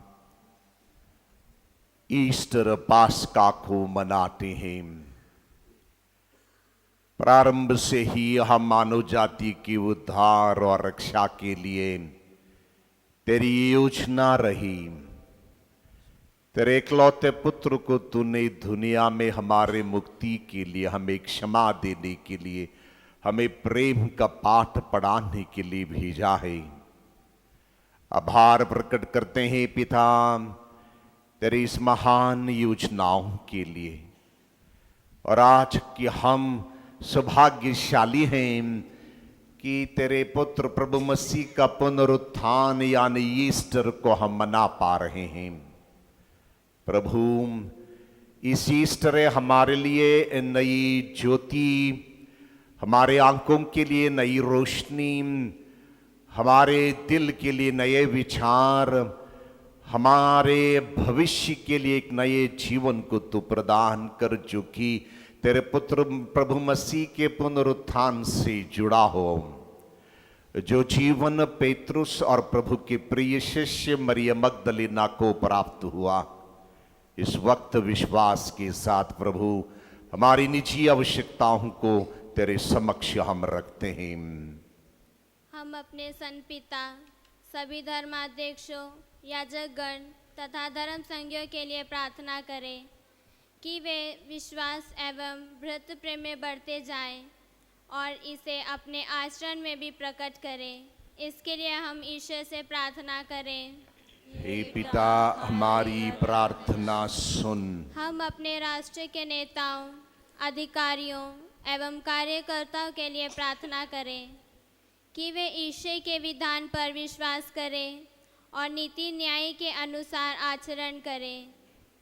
ईस्टर पास्का को मनाते हैं। प्रारंभ से ही हम मानव जाति की उद्धार और रक्षा के लिए तेरी योजना रही। तेरे इकलौते पुत्र को तूने दुनिया में हमारे मुक्ति के लिए, हमें क्षमा देने के लिए, हमें प्रेम का पाठ पढ़ाने के लिए भेजा है। आभार प्रकट करते हैं पिता तेरी इस महान योजनाओं के लिए। और आज कि हम सौभाग्यशाली हैं कि तेरे पुत्र प्रभु मसीह का पुनरुत्थान यानी ईस्टर को हम मना पा रहे हैं। प्रभु, इस ईस्टर हमारे लिए नई ज्योति, हमारे आंखों के लिए नई रोशनी, हमारे दिल के लिए नए विचार, हमारे भविष्य के लिए एक नए जीवन को तू प्रदान कर, जो कि तेरे पुत्र प्रभु मसीह के पुनरुत्थान से जुड़ा हो। जो जीवन पेतरुस और प्रभु के प्रिय शिष्य मरियम मगदलीना को प्राप्त हुआ, इस वक्त विश्वास के साथ प्रभु हमारी निजी आवश्यकताओं को तेरे समक्ष हम रखते हैं। हम अपने संत पिता, सभी धर्माध्यक्षों, याजकगण तथा धर्म संघियों के लिए प्रार्थना करें कि वे विश्वास एवं व्रत प्रेम में बढ़ते जाएं और इसे अपने आचरण में भी प्रकट करें। इसके लिए हम ईश्वर से प्रार्थना करें। हे पिता, हमारी प्रार्थना सुन। हम अपने राष्ट्र के नेताओं, अधिकारियों एवं कार्यकर्ताओं के लिए प्रार्थना करें कि वे ईश्वर के विधान पर विश्वास करें और नीति न्याय के अनुसार आचरण करें।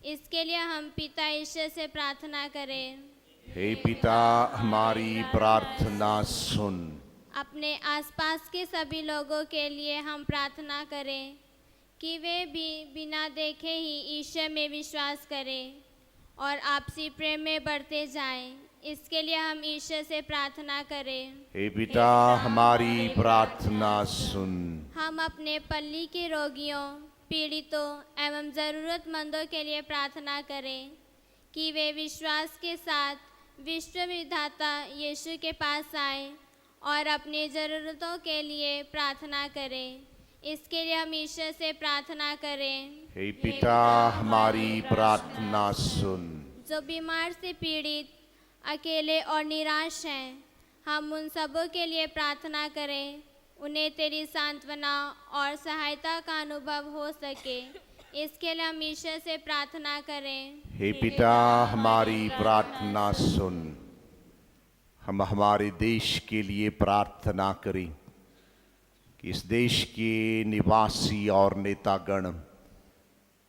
इसके लिए हम पिता ईश्वर से प्रार्थना करें। हे पिता, हमारी प्रार्थना सुन। अपने आसपास के सभी लोगों के लिए हम प्रार्थना करें कि वे भी बिना देखे ही ईश्वर में विश्वास करें और आपसी प्रेम में बढ़ते जाएं। इसके लिए हम ईश्वर से प्रार्थना करें। हे पिता, हमारी प्रार्थना सुन। हम अपने पल्ली के रोगियों, पीड़ितों एवं ज़रूरतमंदों के लिए प्रार्थना करें कि वे विश्वास के साथ विश्व विधाता यीशु के पास आएं और अपनी ज़रूरतों के लिए प्रार्थना करें। इसके लिए हम ईश्वर से प्रार्थना करें। हे पिता, हमारी प्रार्थना सुन। जो बीमार से पीड़ित, अकेले और निराश हैं, हम उन सबों के लिए प्रार्थना करें। उन्हें तेरी सांत्वना और सहायता का अनुभव हो सके। इसके लिए हम ईश्वर से प्रार्थना करें। हे पिता, हमारी प्रार्थना सुन। हम हमारे देश के लिए प्रार्थना करें कि इस देश के निवासी और नेतागण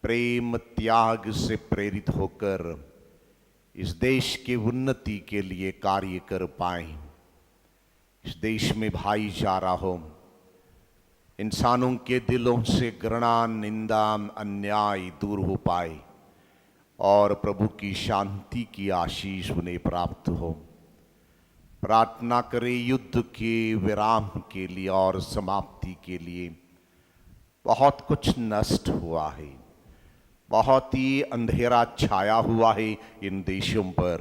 प्रेम त्याग से प्रेरित होकर इस देश की उन्नति के लिए कार्य कर पाएं। इस देश में भाईचारा हो, इंसानों के दिलों से घृणा, निंदा, अन्याय दूर हो पाए और प्रभु की शांति की आशीष उन्हें प्राप्त हो। प्रार्थना करें युद्ध के विराम के लिए और समाप्ति के लिए। बहुत कुछ नष्ट हुआ है, बहुत ही अंधेरा छाया हुआ है इन देशों पर,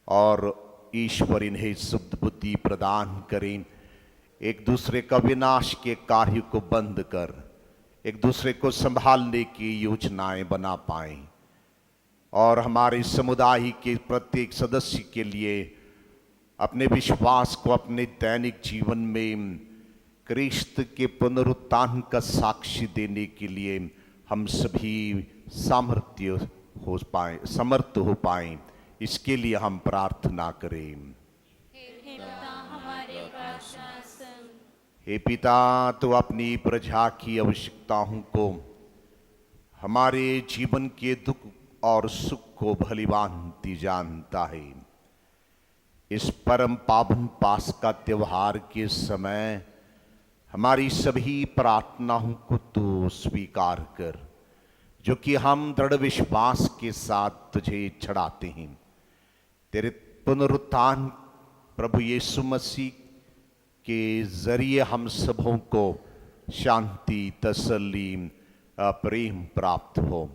और ईश्वर इन्हें शुद्ध बुद्धि प्रदान करें। एक दूसरे का विनाश के कार्य को बंद कर एक दूसरे को संभालने की योजनाएं बना पाएं और हमारे समुदाय के प्रत्येक सदस्य के लिए अपने विश्वास को अपने दैनिक जीवन में क्रिस्त के पुनरुत्थान का साक्षी देने के लिए हम सभी समर्थ हो पाएं। इसके लिए हम प्रार्थना करें। हे पिता, तो अपनी प्रजा की आवश्यकताओं को, हमारे जीवन के दुख और सुख को भलीभांति जानता है। इस परम पावन पास्का त्योहार के समय हमारी सभी प्रार्थनाओं को तो स्वीकार कर, जो कि हम दृढ़ विश्वास के साथ तुझे चढ़ाते हैं। तेरे पुनरुत्थान प्रभु यीशु मसीह के जरिए हम सबों को शांति, तसल्ली, प्रेम प्राप्त हो।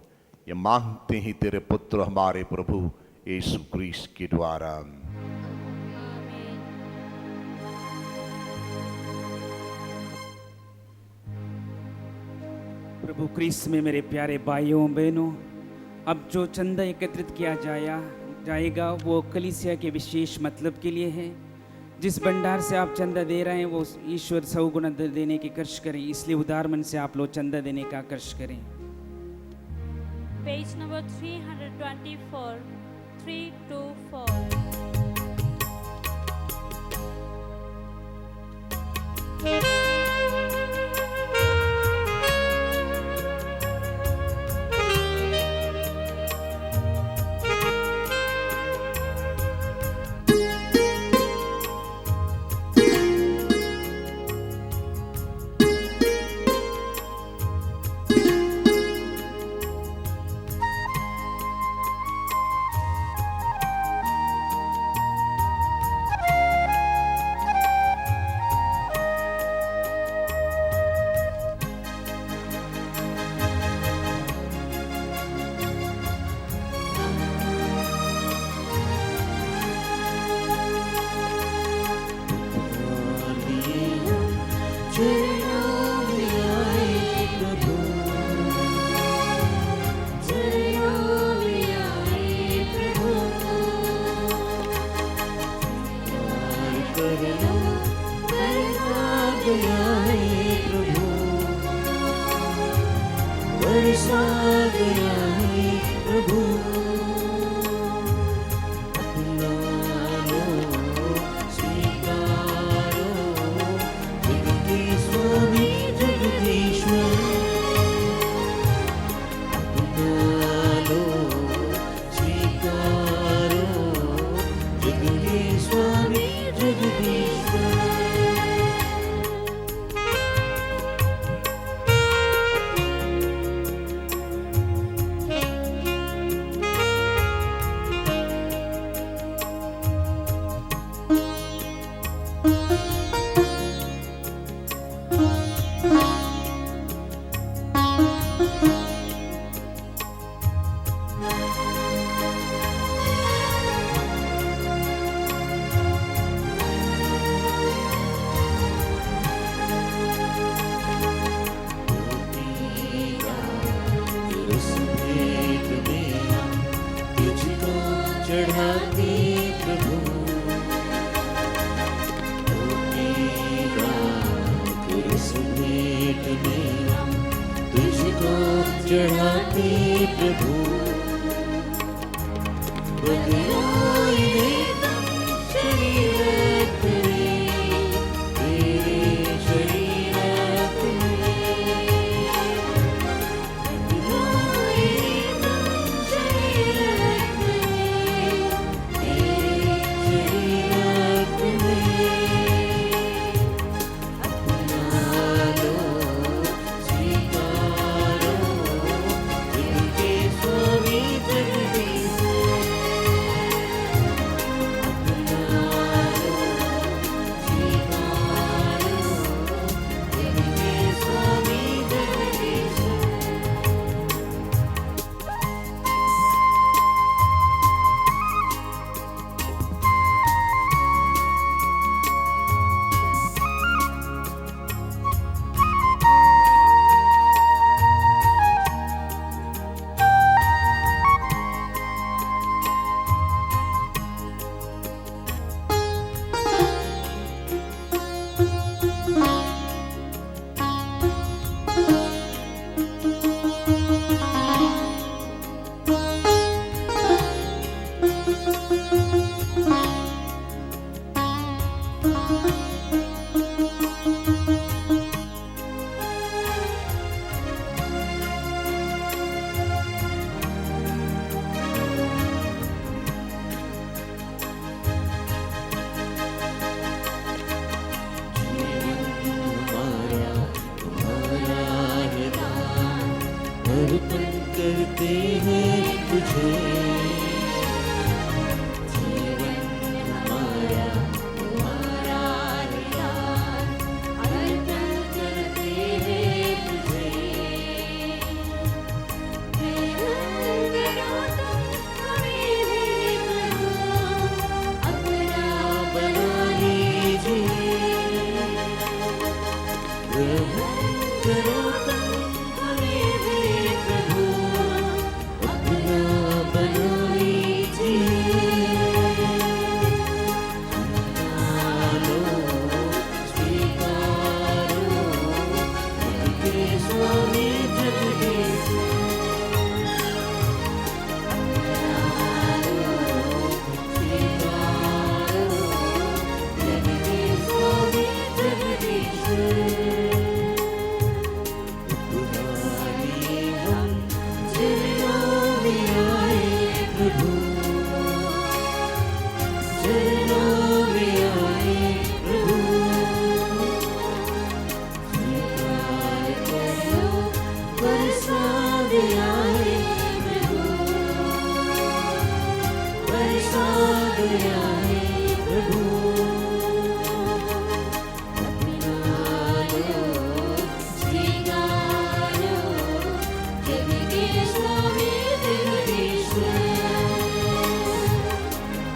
ये मांगते हैं तेरे पुत्र हमारे प्रभु यीशु क्रिस्त के द्वारा। प्रभु क्रिस्त में मेरे प्यारे भाइयों बहनों, अब जो चंदा एकत्रित किया जाएगा वो कलीसिया के विशेष मतलब के लिए है। जिस भंडार से आप चंदा दे रहे हैं वो ईश्वर सौगुना देने की कोशिश करें, इसलिए उदार मन से आप लोग चंदा देने का कोशिश करें। Page number 324, 324। अपना उस भेंट में हम तुझको चढ़ाते प्रभु। उस भेंट में हम तुझको चढ़ाते प्रभु। बदलाई दे तम शरीर तेरे, तेरे शरीर तेरे। बदलाई दे तम शरीर तेरे, तेरे शरीर तेरे। अपना लो स्वीकारो जिनके स्वामी जगदीश। अर्पण करते हैं तुझे। जीवन हमारा तुम्हारा निदान, अर्पण करते हैं तुझे। ग्रहण करो तुम हमें भी प्रभु, अपना बना लीजिए। ग्रहण करो तुम हमें भी प्रभु, अपना बना लीजिए। लो स्वीकारो जिनके स्वामी जगदीश। लो स्वीकारो जिनके स्वामी जगदीश। तुम्हारी हम चरणों में आए प्रभु, चरणों में आए प्रभु। स्वीकार करो प्रसाद आए प्रभु, प्रसाद आए प्रभु। अपना लो स्वीकारो जिनके स्वामी जगदीश।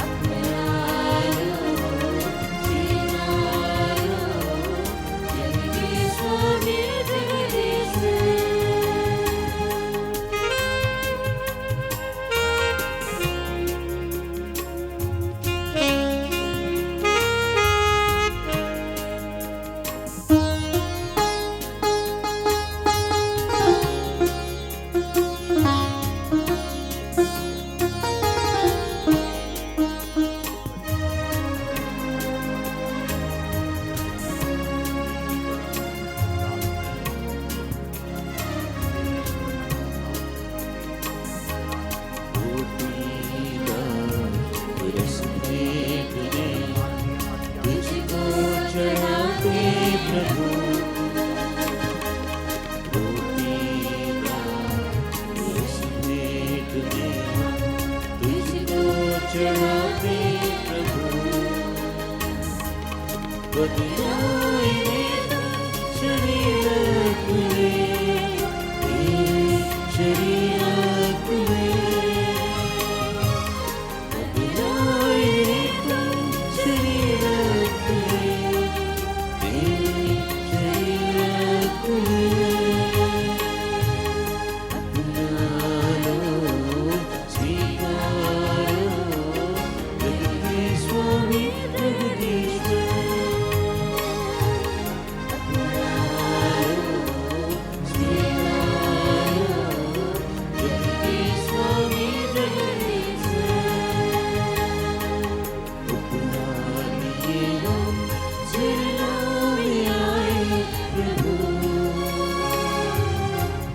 अपना लो स्वीकारो जिनके स्वामी जगदीश।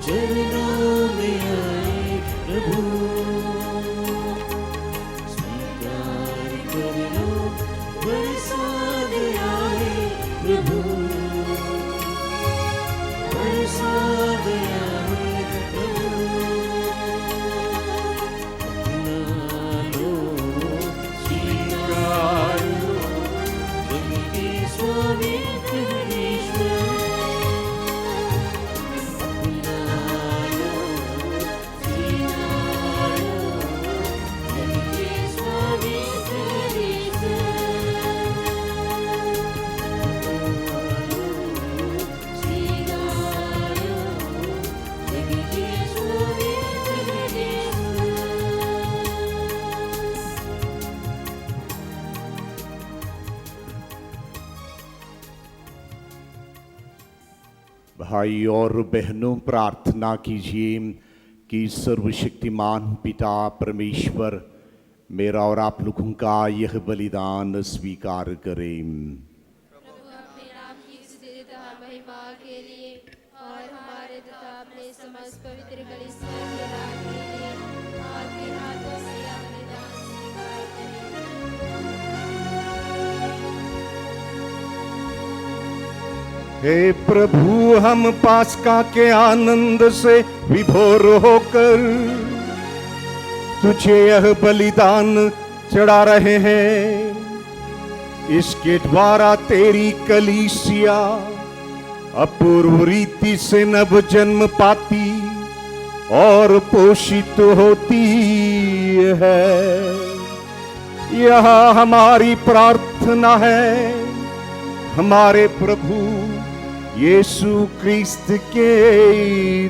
चरणों में आए प्रभु स्वीकार कर लो बरसा गया है प्रभु बरसा गया है प्रभु अपना लो स्वीकार लो जग के स्वामी ईश्वर भाई और बहनों, प्रार्थना कीजिए कि सर्वशक्तिमान पिता परमेश्वर मेरा और आप लोगों का यह बलिदान स्वीकार करें। प्रभु अपने नाम की स्तुति तथा महिमा के लिए और हमारे तथा अपने समस्त पवित्र कलीसिया के लाभ के लिए आपके हाथों से यह बलिदान स्वीकार करें। हे प्रभु, हम पास्का के आनंद से विभोर होकर तुझे यह बलिदान चढ़ा रहे हैं। इसके द्वारा तेरी कलीसिया अपूर्व रीति से नव जन्म पाती और पोषित होती है। यह हमारी प्रार्थना है हमारे प्रभु यीशु क्रिस्त के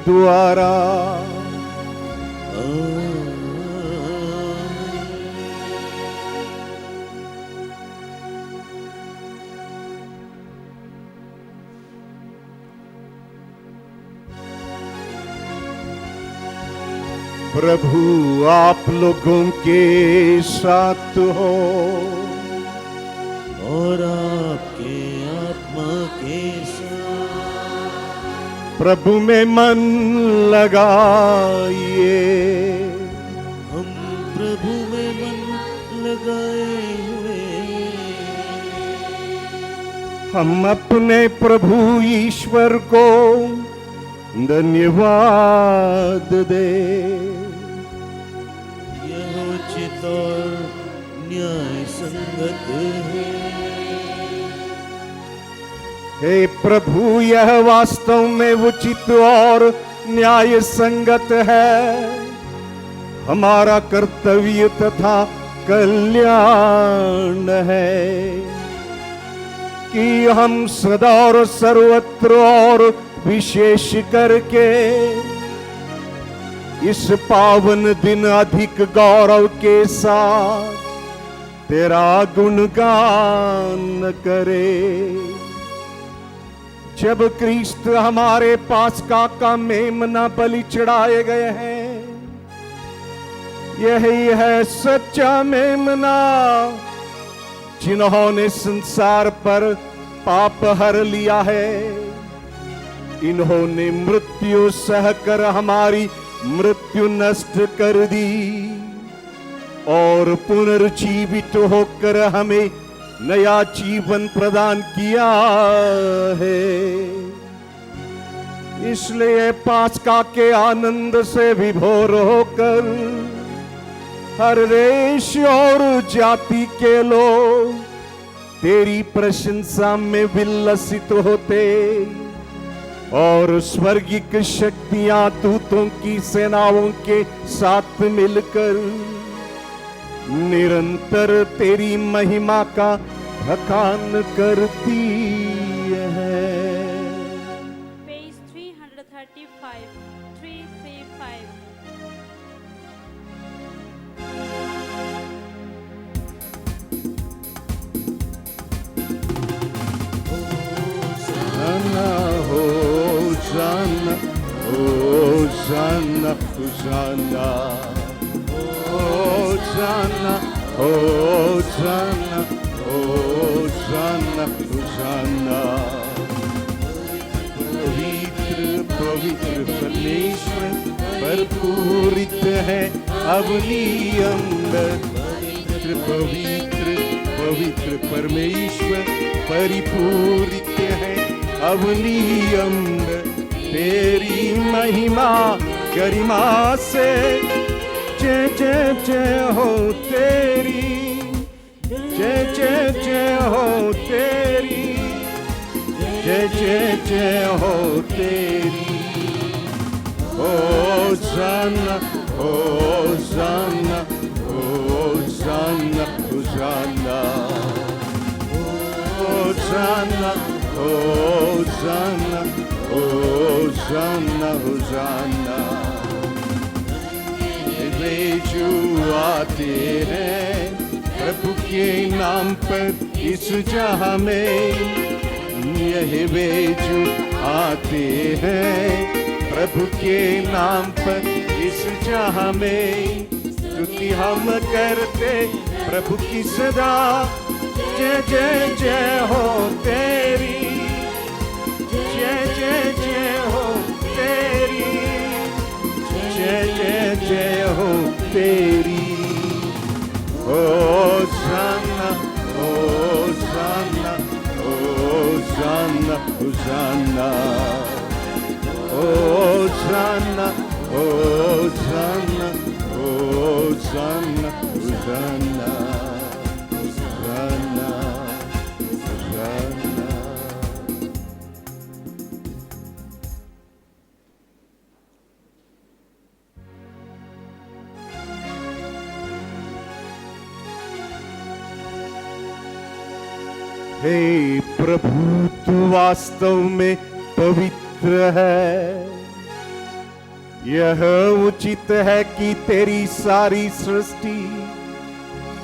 द्वारा। प्रभु आप लोगों के साथ हो और आपके आत्मा के साथ। प्रभु में मन लगाइए। हम प्रभु में मन लगाए हुए। हम अपने प्रभु ईश्वर को धन्यवाद दे। यह उचित और न्याय संगत है। हे प्रभु, यह वास्तव में उचित और न्याय संगत है। हमारा कर्तव्य तथा कल्याण है कि हम सदा और सर्वत्र और विशेष करके इस पावन दिन अधिक गौरव के साथ तेरा गुणगान करें। जब क्रिस्त हमारे पास्का का मेमना बलि चढ़ाए गए हैं, यही है सच्चा मेमना जिन्होंने संसार पर पाप हर लिया है। इन्होंने मृत्यु सहकर हमारी मृत्यु नष्ट कर दी और पुनर्जीवित होकर हमें नया जीवन प्रदान किया है। इसलिए पास्का के आनंद से विभोर होकर हर देश और जाति के लोग तेरी प्रशंसा में विलसित होते और स्वर्गिक शक्तियां दूतों की सेनाओं के साथ मिलकर निरंतर तेरी महिमा का बखान करती है। Page 335, 335. Hosanna, Hosanna, Hosanna, Hosanna, Hosanna, Hosanna, Hosanna, Hosanna. पवित्र पवित्र परमेश्वर भरपूरित है अवनी अंबर। पवित्र पवित्र पवित्र परमेश्वर परिपूरित है अवनी अंबर। तेरी महिमा गरिमा से जय जय जय हो तेरी, जय जय जय हो तेरी, जय जय जय हो तेरी। होशाना होशाना होशाना होशाना होशाना होशाना होशाना होशाना। वे जो आते हैं प्रभु के नाम पर इस जहां में, यह वे जो आते हैं प्रभु के नाम पर इस जहां में, स्तुति हम करते प्रभु की सदा। जय जय जय हो तेरी, जय जय जय हो तेरी, जय जय जय हो तेरी। होशाना होशाना होशाना होशाना होशाना होशाना होशाना होशाना होशाना होशाना। हे प्रभु तू वास्तव में पवित्र है। यह उचित है कि तेरी सारी सृष्टि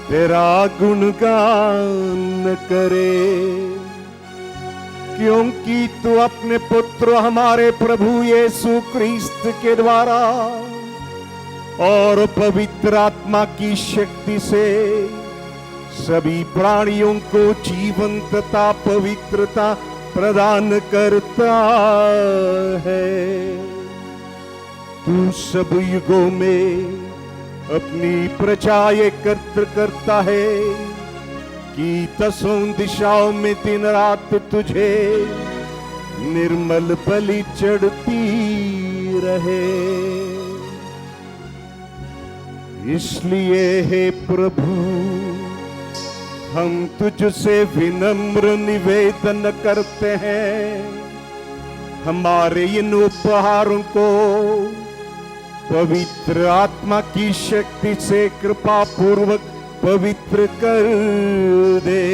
तेरा गुणगान करे, क्योंकि तू अपने पुत्र हमारे प्रभु यीशु क्रिस्त के द्वारा और पवित्र आत्मा की शक्ति से सभी प्राणियों को जीवन तथा पवित्रता प्रदान करता है। तू सब युगों में अपनी प्रजा एकत्र करता है कि दसों दिशाओं में दिन रात तुझे निर्मल बलि चढ़ती रहे। इसलिए हे प्रभु हम तुझसे विनम्र निवेदन करते हैं, हमारे इन उपहारों को पवित्र आत्मा की शक्ति से कृपा पूर्वक पवित्र कर दे,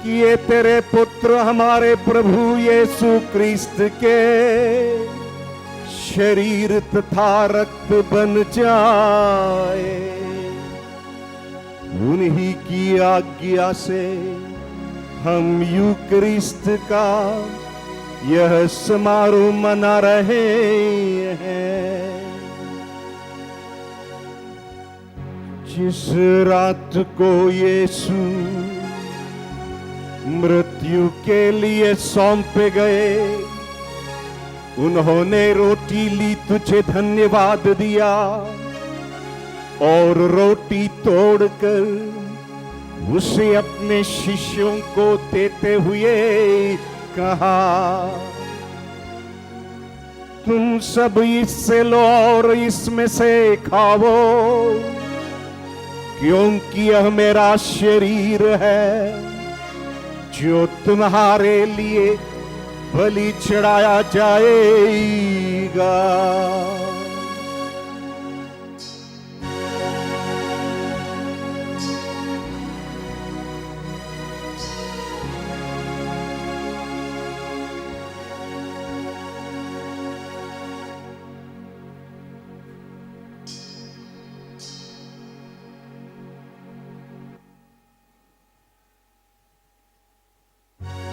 कि ये तेरे पुत्र हमारे प्रभु यीशु क्रिस्त के शरीर तथा रक्त बन जाए। उन्हीं की आज्ञा से हम यूकरिस्त का यह समारोह मना रहे हैं। जिस रात को यीशु मृत्यु के लिए सौंपे गए, उन्होंने रोटी ली, तुझे धन्यवाद दिया और रोटी तोड़कर उसे अपने शिष्यों को देते हुए कहा, तुम सब इससे लो और इसमें से खाओ, क्योंकि यह मेरा शरीर है जो तुम्हारे लिए बलि चढ़ाया जाएगा।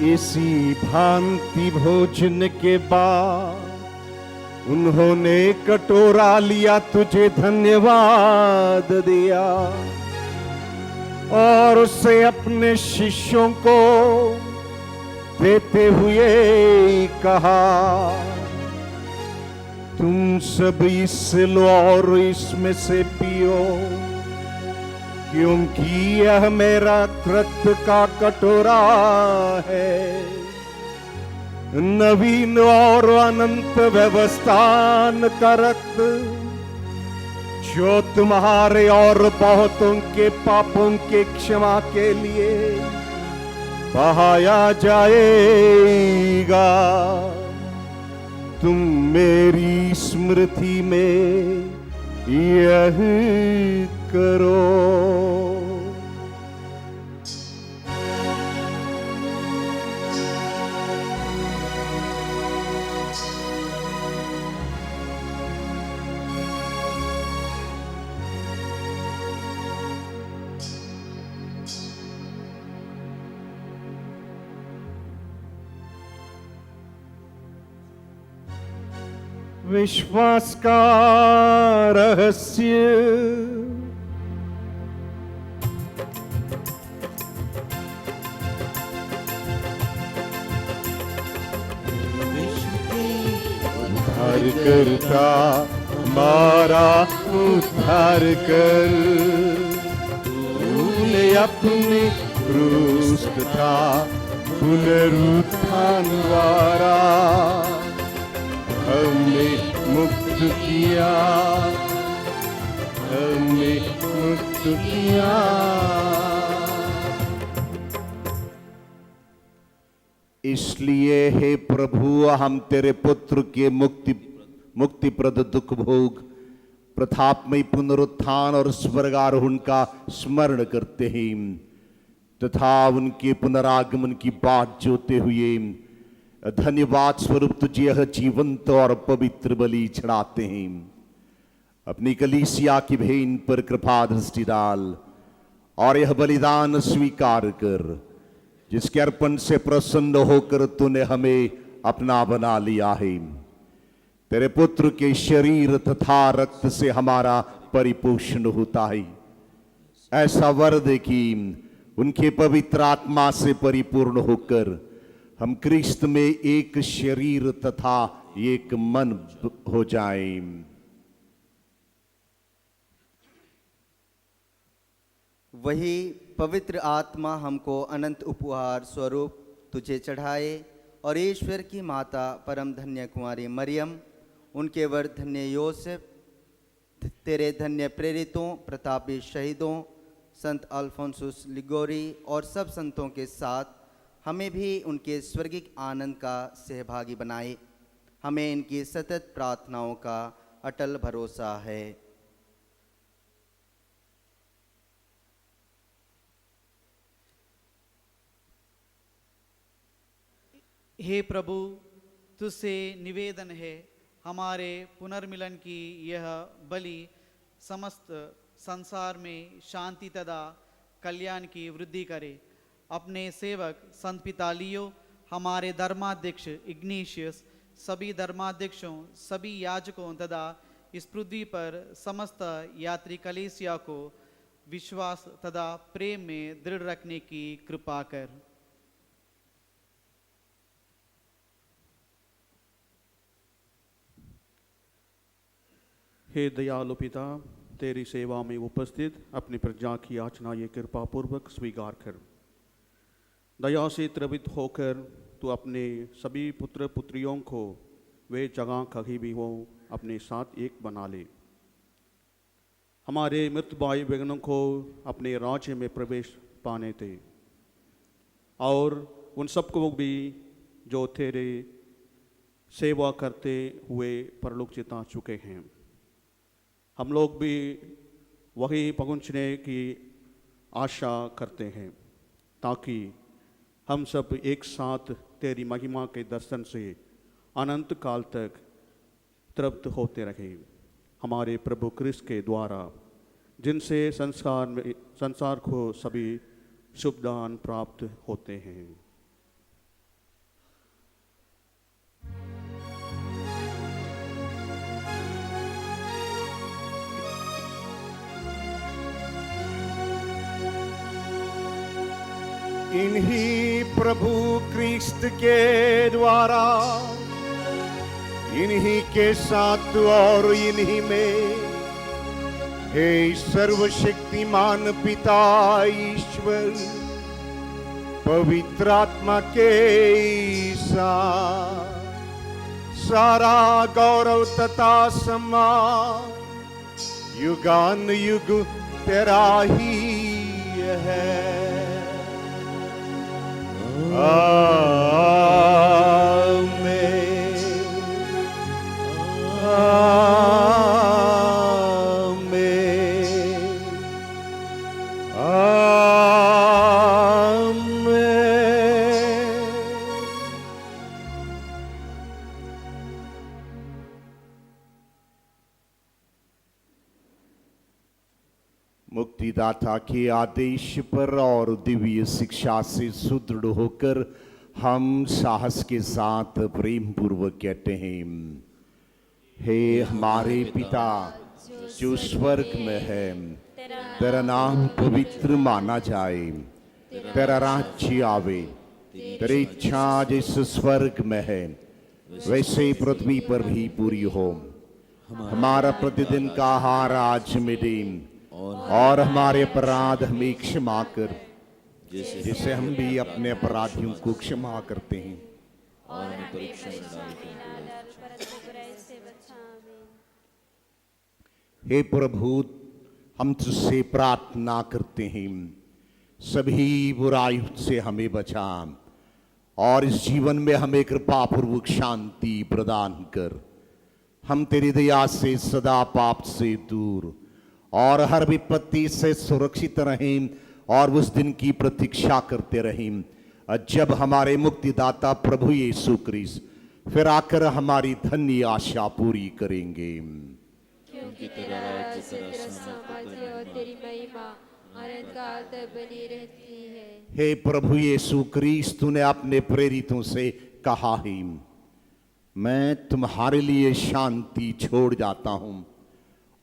इसी भांति भोजन के बाद उन्होंने कटोरा लिया, तुझे धन्यवाद दिया और उसे अपने शिष्यों को देते हुए कहा, तुम सब इससे लो और इसमें से पियो, क्योंकि यह मेरा रक्त का कटोरा है, नवीन और अनंत व्यवस्थान का रक्त, जो तुम्हारे और बहुतों के पापों के क्षमा के लिए बहाया जाएगा। तुम मेरी स्मृति में यह करो। विश्वास का रहस्य। उद्धारकर्ता हमारा उद्धार कर, तूने अपने क्रूस तथा पुनरुत्थान द्वारा हमें मुक्त किया, हमें मुक्त किया। इसलिए हे प्रभु, हम तेरे पुत्र के मुक्तिप्रद दुख भोग, प्रतापमय पुनरुत्थान और स्वर्गारोहण का स्मरण करते हैं तथा उनके पुनरागमन की बाट जोते हुए धन्यवाद स्वरूप तुझे यह जीवंत और पवित्र बलि चढ़ाते हैं। अपनी कलीसिया की भेंट पर कृपा दृष्टि डाल और यह बलिदान स्वीकार कर, जिसके अर्पण से प्रसन्न होकर तूने हमें अपना बना लिया है। तेरे पुत्र के शरीर तथा रक्त से हमारा परिपोषण होता है। ऐसा वर दे कि उनके पवित्र आत्मा से परिपूर्ण होकर हम क्रिस्त में एक शरीर तथा एक मन हो जाएं। वही पवित्र आत्मा हमको अनंत उपहार स्वरूप तुझे चढ़ाए और ईश्वर की माता परम धन्य कुंवारी मरियम, उनके वर धन्य योसेफ, तेरे धन्य प्रेरितों, प्रतापी शहीदों, संत अल्फोंसुस लिगोरी और सब संतों के साथ हमें भी उनके स्वर्गिक आनंद का सहभागी बनाए। हमें इनकी सतत प्रार्थनाओं का अटल भरोसा है। हे प्रभु, तुझसे निवेदन है, हमारे पुनर्मिलन की यह बलि समस्त संसार में शांति तथा कल्याण की वृद्धि करे। अपने सेवक संत पिता लियो, हमारे धर्माध्यक्ष इग्नेशियस, सभी धर्माध्यक्षों, सभी याजकों तथा इस पृथ्वी पर समस्त यात्री कलीसिया को विश्वास तथा प्रेम में दृढ़ रखने की कृपा कर। हे दयालु पिता, तेरी सेवा में उपस्थित अपनी प्रजा की याचना ये कृपा पूर्वक स्वीकार कर। दया से त्वरित होकर तू अपने सभी पुत्र पुत्रियों को वे जगह कहीं भी हो अपने साथ एक बना ले। हमारे मृत भाई बहनों को अपने राज्य में प्रवेश पाने दे और उन सबको भी जो तेरे सेवा करते हुए परलोक चिता चुके हैं। हम लोग भी वहीं पहुंचने की आशा करते हैं ताकि हम सब एक साथ तेरी महिमा के दर्शन से अनंत काल तक तृप्त होते रहें। हमारे प्रभु क्रिस्त के द्वारा, जिनसे संसार को सभी शुभ दान प्राप्त होते हैं। इन्हीं प्रभु क्रिस्त के द्वारा, इन्हीं के साथ और इन्हीं में, हे सर्वशक्तिमान पिता ईश्वर, पवित्र आत्मा के साथ सारा गौरव तथा सम्मान युगान युग तेरा ही है। आमीन, आमीन, आमीन। मुक्तिदाता के आदेश पर और दिव्य शिक्षा से सुदृढ़ होकर हम साहस के साथ प्रेम पूर्वक कहते हैं, हे हमारे पिता जो स्वर्ग में है, तेरा नाम पवित्र माना जाए, तेरा राज्य आवे, तेरी इच्छा जैसे स्वर्ग में है वैसे पृथ्वी पर भी पूरी हो। हमारा प्रतिदिन का आहार आज में दे और हमारे अपराध हमें क्षमा कर, जिसे हम भी अपने अपराधियों को क्षमा करते हैं। और हमें परीक्षा में डाल हे प्रभु, हम तुझसे प्रार्थना करते हैं, सभी बुराइयों से हमें बचा और इस जीवन में हमें कृपा पूर्वक शांति प्रदान कर। हम तेरी दया से सदा पाप से दूर और हर विपत्ति से सुरक्षित रहें और उस दिन की प्रतीक्षा करते रहें जब हमारे मुक्तिदाता प्रभु यीशु क्रिस्त फिर आकर हमारी धन्य आशा पूरी करेंगे। क्योंकि तेरा राज्य, तेरा सामर्थ्य और तेरी महिमा अनंत काल तक बनी रहती है। हे प्रभु यीशु क्रिस्त, तूने अपने प्रेरितों से कहा है, मैं तुम्हारे लिए शांति छोड़ जाता हूं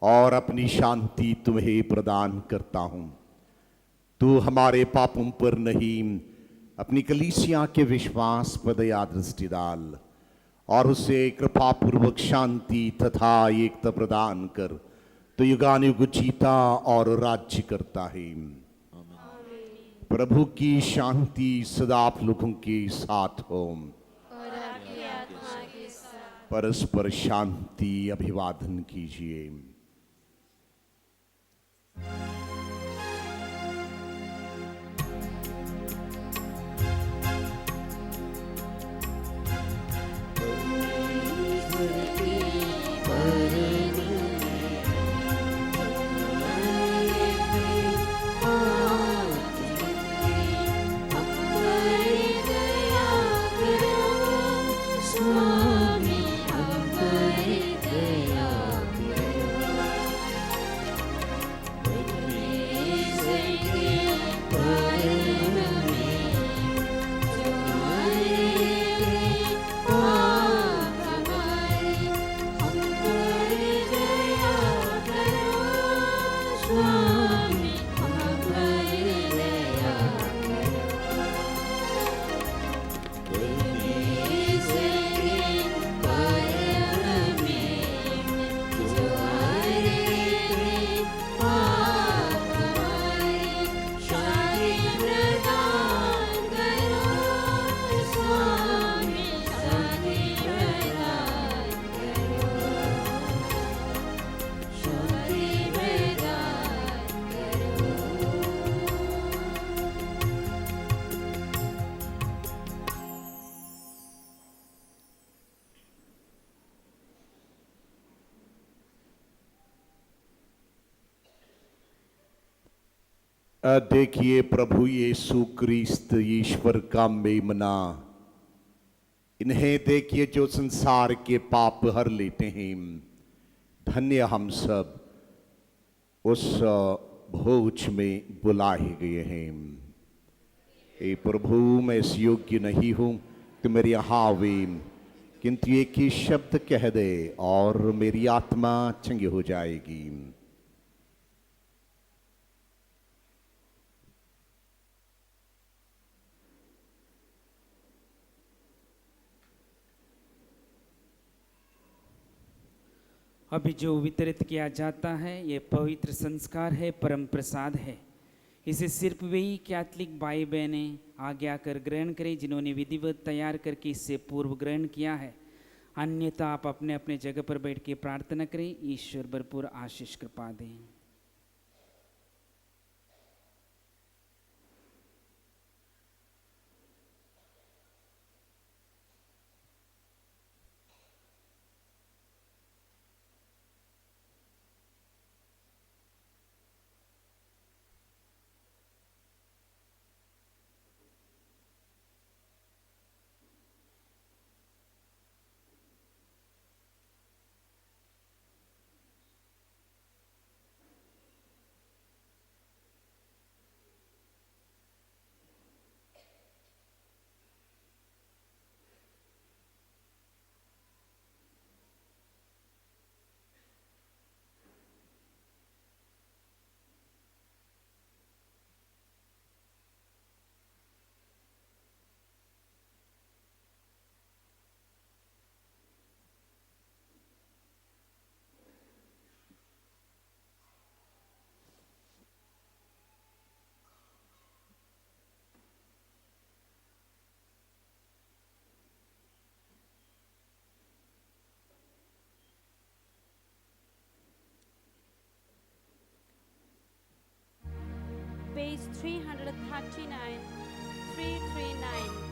और अपनी शांति तुम्हें प्रदान करता हूं। तू हमारे पापों पर नहीं, अपनी कलीसिया के विश्वास पर दया दृष्टि डाल और उसे कृपा पूर्वक शांति तथा एकता प्रदान कर। तो युगानुयुग जीता और राज्य करता है। प्रभु की शांति सदा आप लोगों के साथ हो। परस्पर शांति अभिवादन कीजिए। देखिए प्रभु यीशु क्रिस्त ईश्वर का मेमना, इन्हें देखिए जो संसार के पाप हर लेते हैं। धन्य हम सब उस भोज में बुलाए गए हैं। हे प्रभु, मैं इस योग्य नहीं हूं कि मेरे यहाँ आवे, किंतु एक ही शब्द कह दे और मेरी आत्मा चंगी हो जाएगी। अभी जो वितरित किया जाता है ये पवित्र संस्कार है, परम प्रसाद है। इसे सिर्फ वही कैथलिक भाई बहनें आगे आकर ग्रहण करें जिन्होंने विधिवत तैयार करके इससे पूर्व ग्रहण किया है। अन्यथा आप अपने अपने जगह पर बैठ के प्रार्थना करें। ईश्वर भरपूर आशीष कृपा दें। Page 339, 339.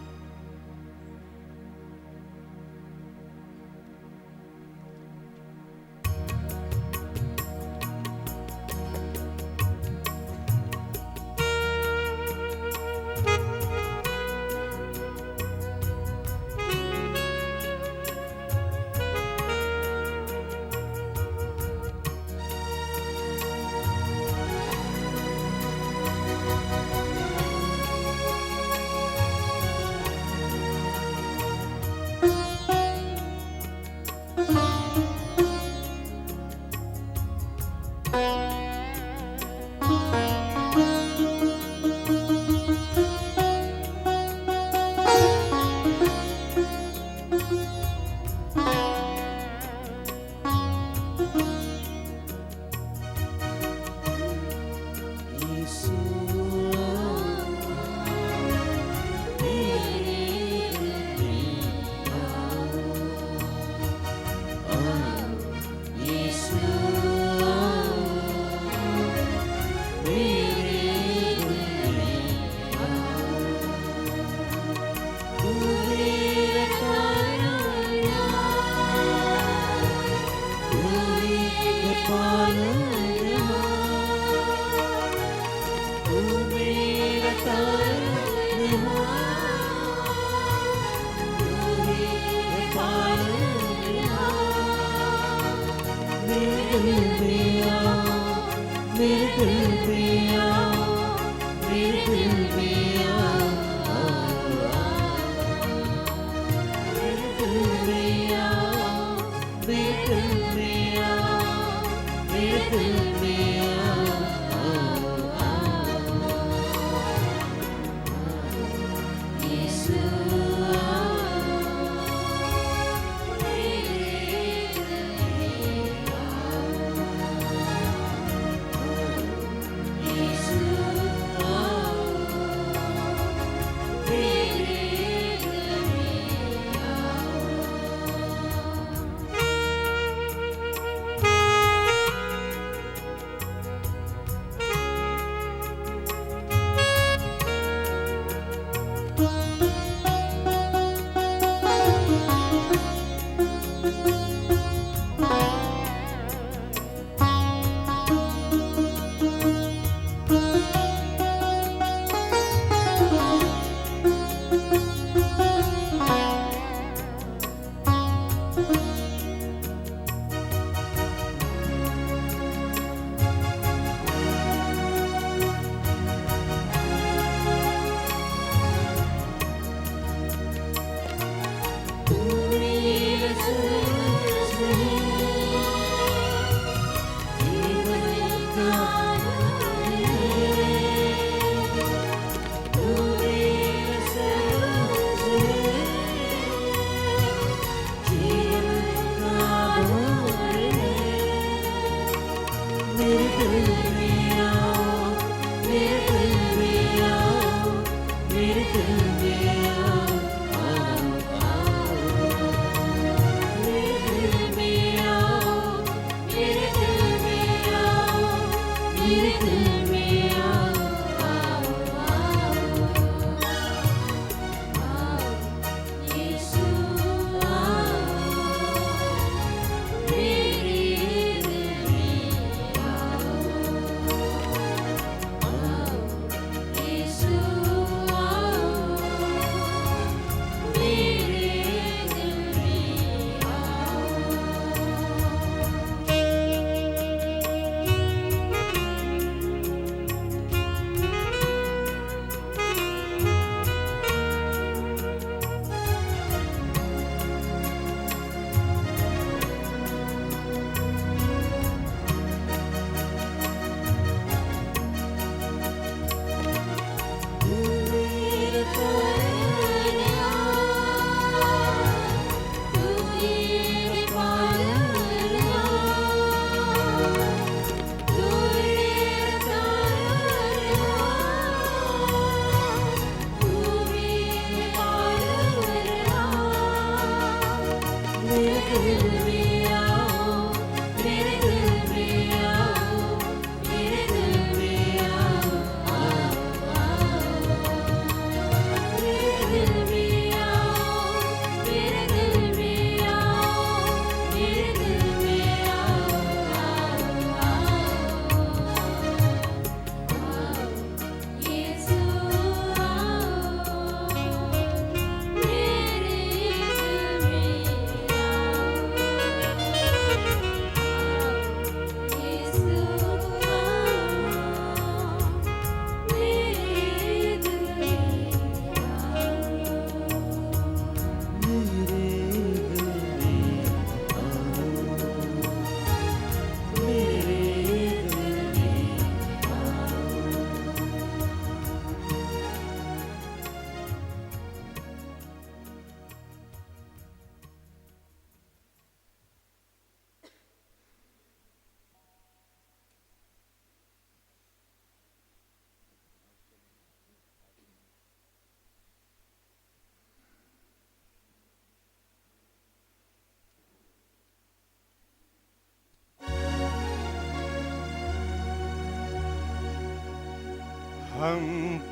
हम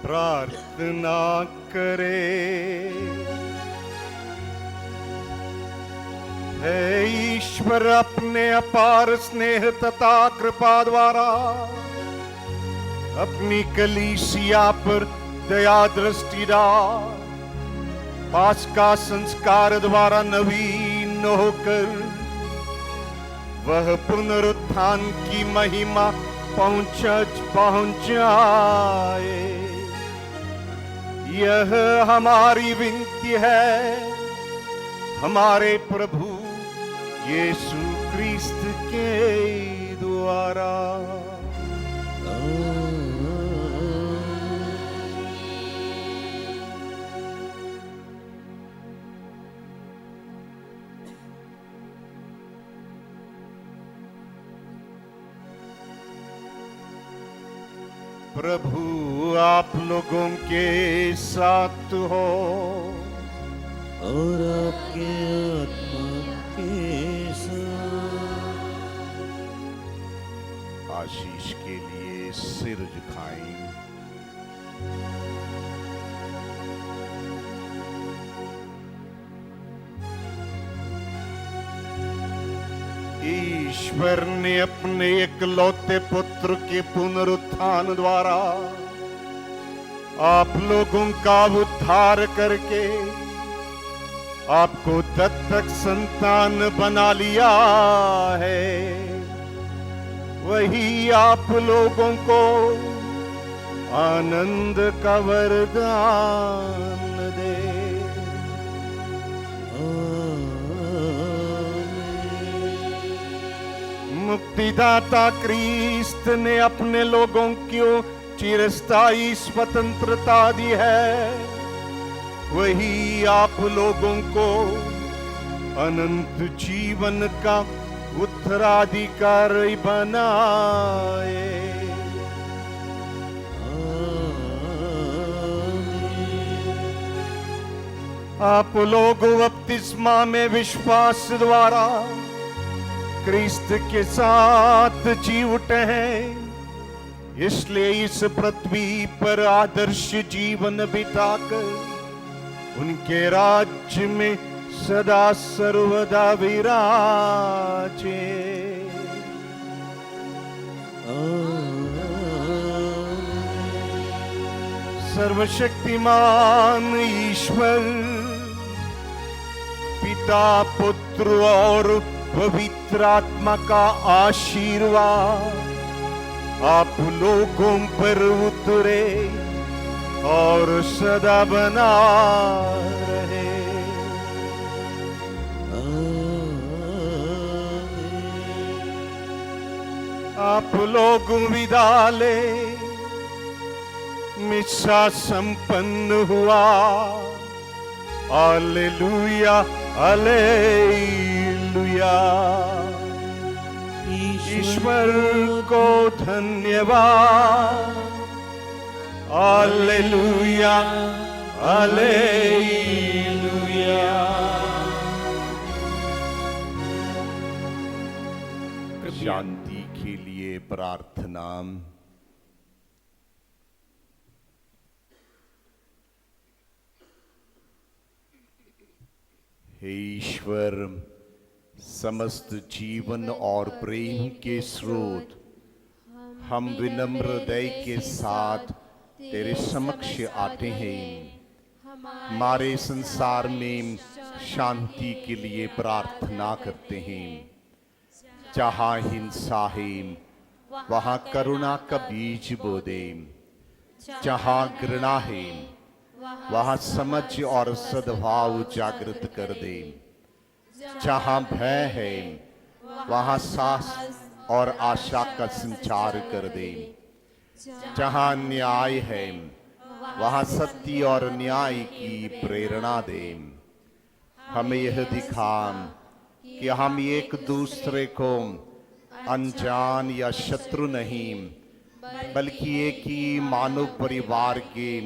प्रार्थना करें। हे ईश्वर, अपने अपार स्नेह तथा कृपा द्वारा अपनी कलीसिया पर दया दृष्टि डाल। पास्का संस्कार द्वारा नवीन होकर वह पुनरुत्थान की महिमा पहुंचाए। यह हमारी विनती है हमारे प्रभु यीशु क्रिस्त के द्वारा। प्रभु आप लोगों के साथ हो और आपके आत्मा के साथ। आशीष के लिए सिर झुकाएं। ईश्वर ने अपने एकलौते पुत्र के पुनरुत्थान द्वारा आप लोगों का उद्धार करके आपको दत्तक संतान बना लिया है। वही आप लोगों को आनंद का वरदान दे। मुक्तिदाता क्रिस्त ने अपने लोगों को चिरस्थायी स्वतंत्रता दी है। वही आप लोगों को अनंत जीवन का उत्तराधिकारी बनाए। आप लोग बपतिस्मा में विश्वास द्वारा क्रिस्त के साथ जी उठे हैं, इसलिए इस पृथ्वी पर आदर्श जीवन बिताकर उनके राज्य में सदा सर्वदा विराजे। सर्वशक्तिमान ईश्वर पिता, पुत्र और पवित्र आत्मा का आशीर्वाद आप लोगों पर उतरे और सदा बना रहे। आप लोग विदा ले, मिस्सा संपन्न हुआ। Hallelujah hallelujah. ईश्वर को धन्यवाद। Hallelujah hallelujah. शांति के लिए प्रार्थना। हे ईश्वर, समस्त जीवन और प्रेम के स्रोत, हम विनम्र हृदय के साथ तेरे समक्ष आते हैं। हमारे संसार में शांति के लिए प्रार्थना करते हैं। जहाँ हिंसा है वहाँ करुणा का बीज बो दे। जहाँ घृणा है वहाँ समझ और सद्भाव जागृत कर दे। जहाँ भय है वहाँ साहस और आशा का संचार कर दे। जहाँ न्याय है वहाँ सत्य और न्याय की प्रेरणा दे। हमें यह दिखा कि हम एक दूसरे को अनजान या शत्रु नहीं, बल्कि एक ही मानव परिवार के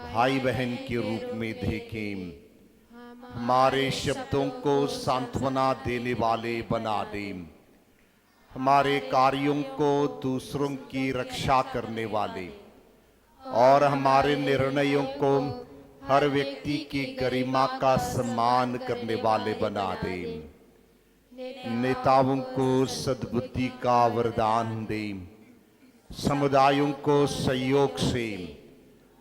भाई बहन के रूप में देखें। हमारे शब्दों को सांत्वना देने वाले बना दें। हमारे कार्यों को दूसरों की रक्षा करने वाले और हमारे निर्णयों को हर व्यक्ति की गरिमा का सम्मान करने वाले बना दें। नेताओं को सद्बुद्धि का वरदान दें। समुदायों को सहयोग से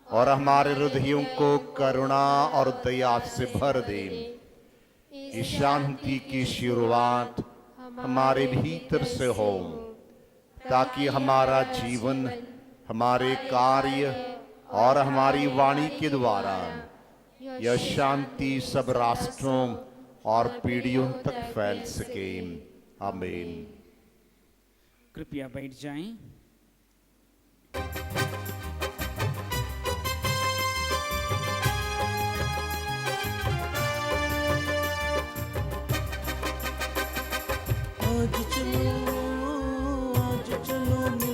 और हमारे हृदयों को करुणा और दया से भर दें। इस शांति की शुरुआत हमारे भीतर से हो, ताकि हमारा जीवन, हमारे कार्य और हमारी वाणी के द्वारा यह शांति सब राष्ट्रों और पीढ़ियों तक फैल सके। आमीन। कृपया बैठ जाएं। आज चलो